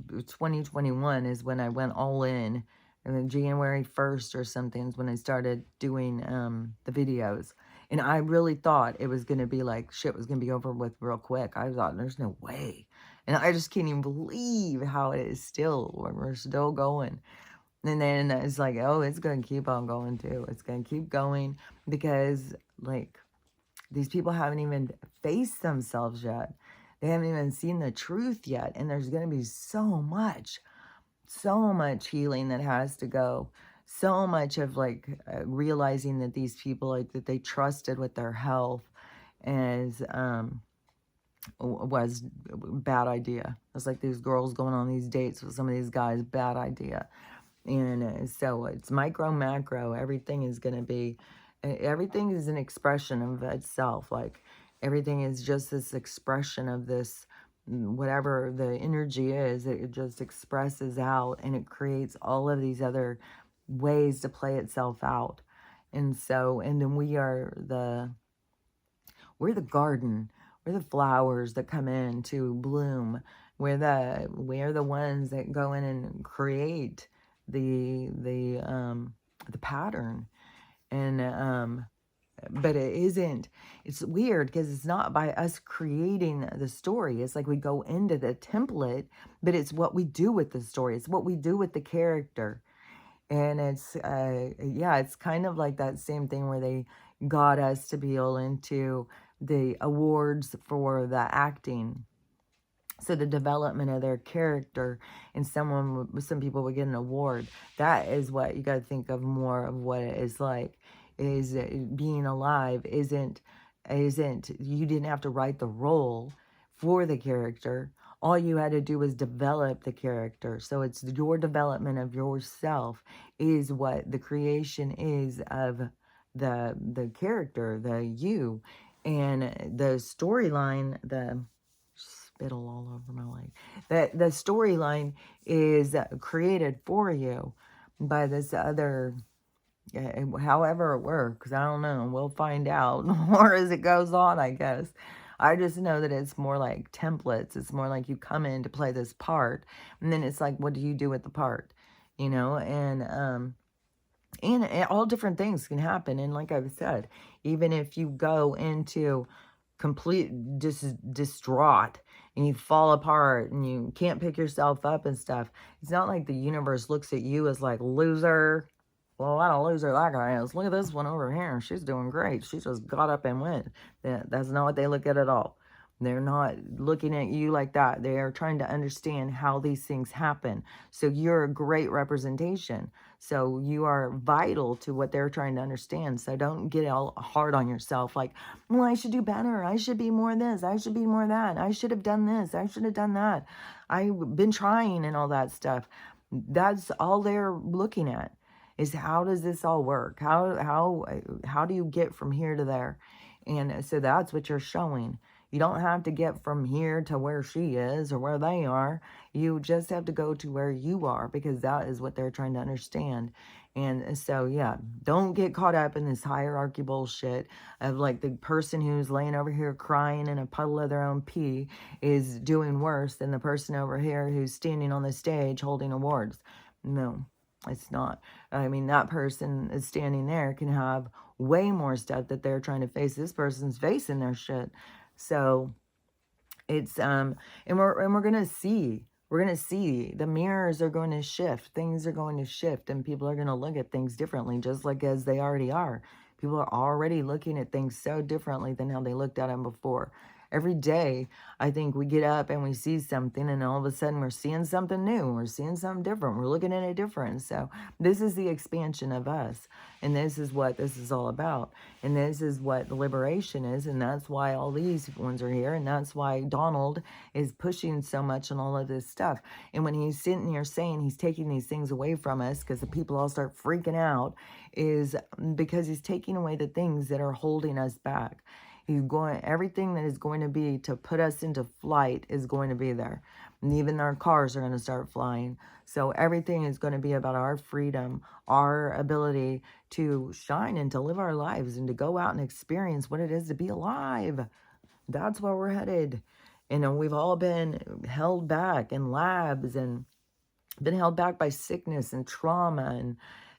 2021 is when I went all in. And then January 1st or something is when I started doing the videos. And I really thought it was going to be like, shit was going to be over with real quick. I thought, there's no way. And I just can't even believe how it is still, we're still going. And then it's like, oh, it's going to keep on going too. It's going to keep going because, like, these people haven't even faced themselves yet. They haven't even seen the truth yet. And there's going to be so much healing that has to go. So much of like realizing that these people, like, that they trusted with their health is, was a bad idea. It's like these girls going on these dates with some of these guys, bad idea. And so it's micro, macro. Everything is going to be, everything is an expression of itself. Like, everything is just this expression of this, whatever the energy is, it just expresses out and it creates all of these other ways to play itself out. And so, and then we're the garden. We're the flowers that come in to bloom. We're the ones that go in and create the pattern. And but it isn't, it's weird because it's not by us creating the story. It's like we go into the template, but it's what we do with the story. It's what we do with the character. And it's, yeah, it's kind of like that same thing where they got us to be all into the awards for the acting. So the development of their character, and some people would get an award. That is what you got to think of more of what it is like. Is being alive isn't, you didn't have to write the role for the character. All you had to do was develop the character. So it's your development of yourself is what the creation is of the character, the you. And the storyline, the spittle all over my leg. The storyline is created for you by this other, however it works. I don't know. We'll find out more as it goes on, I guess. I just know that it's more like templates. It's more like you come in to play this part, and then it's like, what do you do with the part? You know, and all different things can happen. And like I've said, even if you go into complete distraught and you fall apart and you can't pick yourself up and stuff, it's not like the universe looks at you as like, loser. Well, what a loser that guy is. Look at this one over here. She's doing great. She just got up and went. That's not what they look at all. They're not looking at you like that. They are trying to understand how these things happen. So you're a great representation. So you are vital to what they're trying to understand. So don't get all hard on yourself like, well, I should do better. I should be more this. I should be more that. I should have done this. I should have done that. I've been trying and all that stuff. That's all they're looking at is how does this all work? How do you get from here to there? And so that's what you're showing. You don't have to get from here to where she is or where they are. You just have to go to where you are because that is what they're trying to understand. And so, yeah, don't get caught up in this hierarchy bullshit of like the person who's laying over here crying in a puddle of their own pee is doing worse than the person over here who's standing on the stage holding awards. No, it's not. I mean, that person is standing there can have way more stuff that they're trying to face. This person's facing their shit. So it's and we're gonna see. We're gonna see the mirrors are going to shift. Things are going to shift, and people are gonna look at things differently, just like as they already are. People are already looking at things so differently than how they looked at them before. Every day, I think we get up and we see something, and all of a sudden we're seeing something new. We're seeing something different. We're looking at it different. So this is the expansion of us, and this is what this is all about. And this is what the liberation is, and that's why all these ones are here, and that's why Donald is pushing so much on all of this stuff. And when he's sitting here saying he's taking these things away from us because the people all start freaking out, is because he's taking away the things that are holding us back. Everything that is going to be to put us into flight is going to be there. And even our cars are going to start flying. So everything is going to be about our freedom, our ability to shine and to live our lives and to go out and experience what it is to be alive. That's where we're headed. And we've all been held back in labs and been held back by sickness and trauma.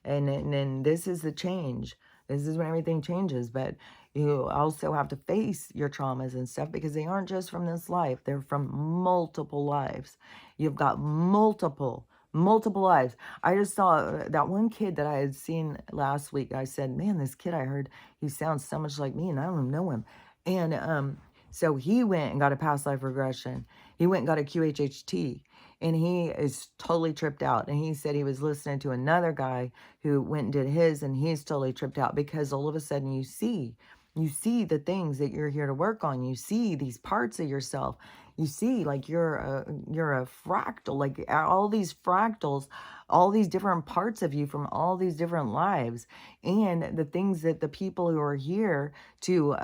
And this is the change. This is when everything changes. But You also have to face your traumas and stuff because they aren't just from this life. They're from multiple lives. You've got multiple lives. I just saw that one kid that I had seen last week. I said, man, this kid I heard, he sounds so much like me and I don't even know him. And so he went and got a past life regression. He went and got a QHHT, and he is totally tripped out. And he said he was listening to another guy who went and did his, and he's totally tripped out because all of a sudden you see the things that you're here to work on. You see these parts of yourself. You see, like you're a fractal, like all these fractals, all these different parts of you from all these different lives, and the things that the people who are here to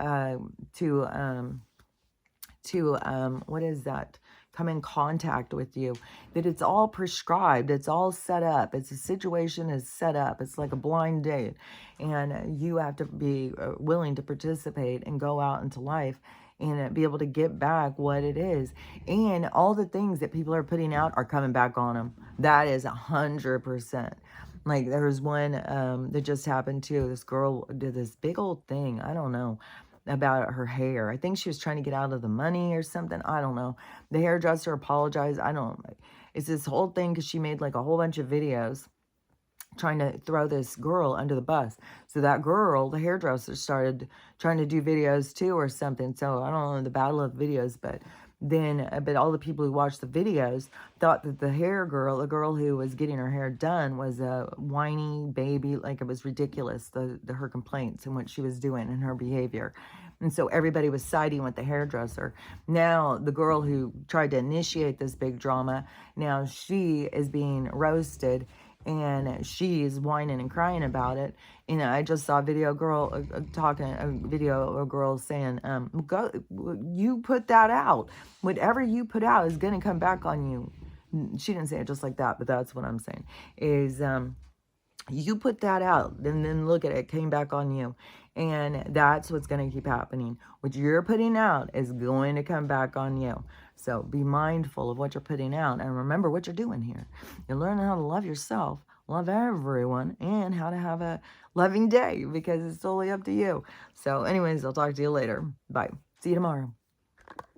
what is that, come in contact with you, that it's all prescribed, it's all set up, it's a situation is set up, it's like a blind date, and you have to be willing to participate and go out into life and be able to get back what it is. And all the things that people are putting out are coming back on them. That is 100%. Like there was one that just happened too. This girl did this big old thing. I don't know about her hair. I think she was trying to get out of the money or something. I don't know. The hairdresser apologized. I don't. It's this whole thing because she made like a whole bunch of videos trying to throw this girl under the bus. So that girl, the hairdresser, started trying to do videos too or something. So I don't know the battle of videos, but then but all the people who watched the videos thought that the girl who was getting her hair done, was a whiny baby. Like it was ridiculous, her complaints and what she was doing and her behavior. And so everybody was siding with the hairdresser. Now the girl who tried to initiate this big drama, now she is being roasted and she's whining and crying about it. You know, I just saw a video girl a video of a girl saying, go, you put that out. Whatever you put out is going to come back on you. She didn't say it just like that, but that's what I'm saying is, you put that out, and then look at it, came back on you. And that's what's going to keep happening. What you're putting out is going to come back on you. So be mindful of what you're putting out and remember what you're doing here. You're learning how to love yourself, love everyone, and how to have a loving day because it's totally up to you. So anyways, I'll talk to you later. Bye. See you tomorrow.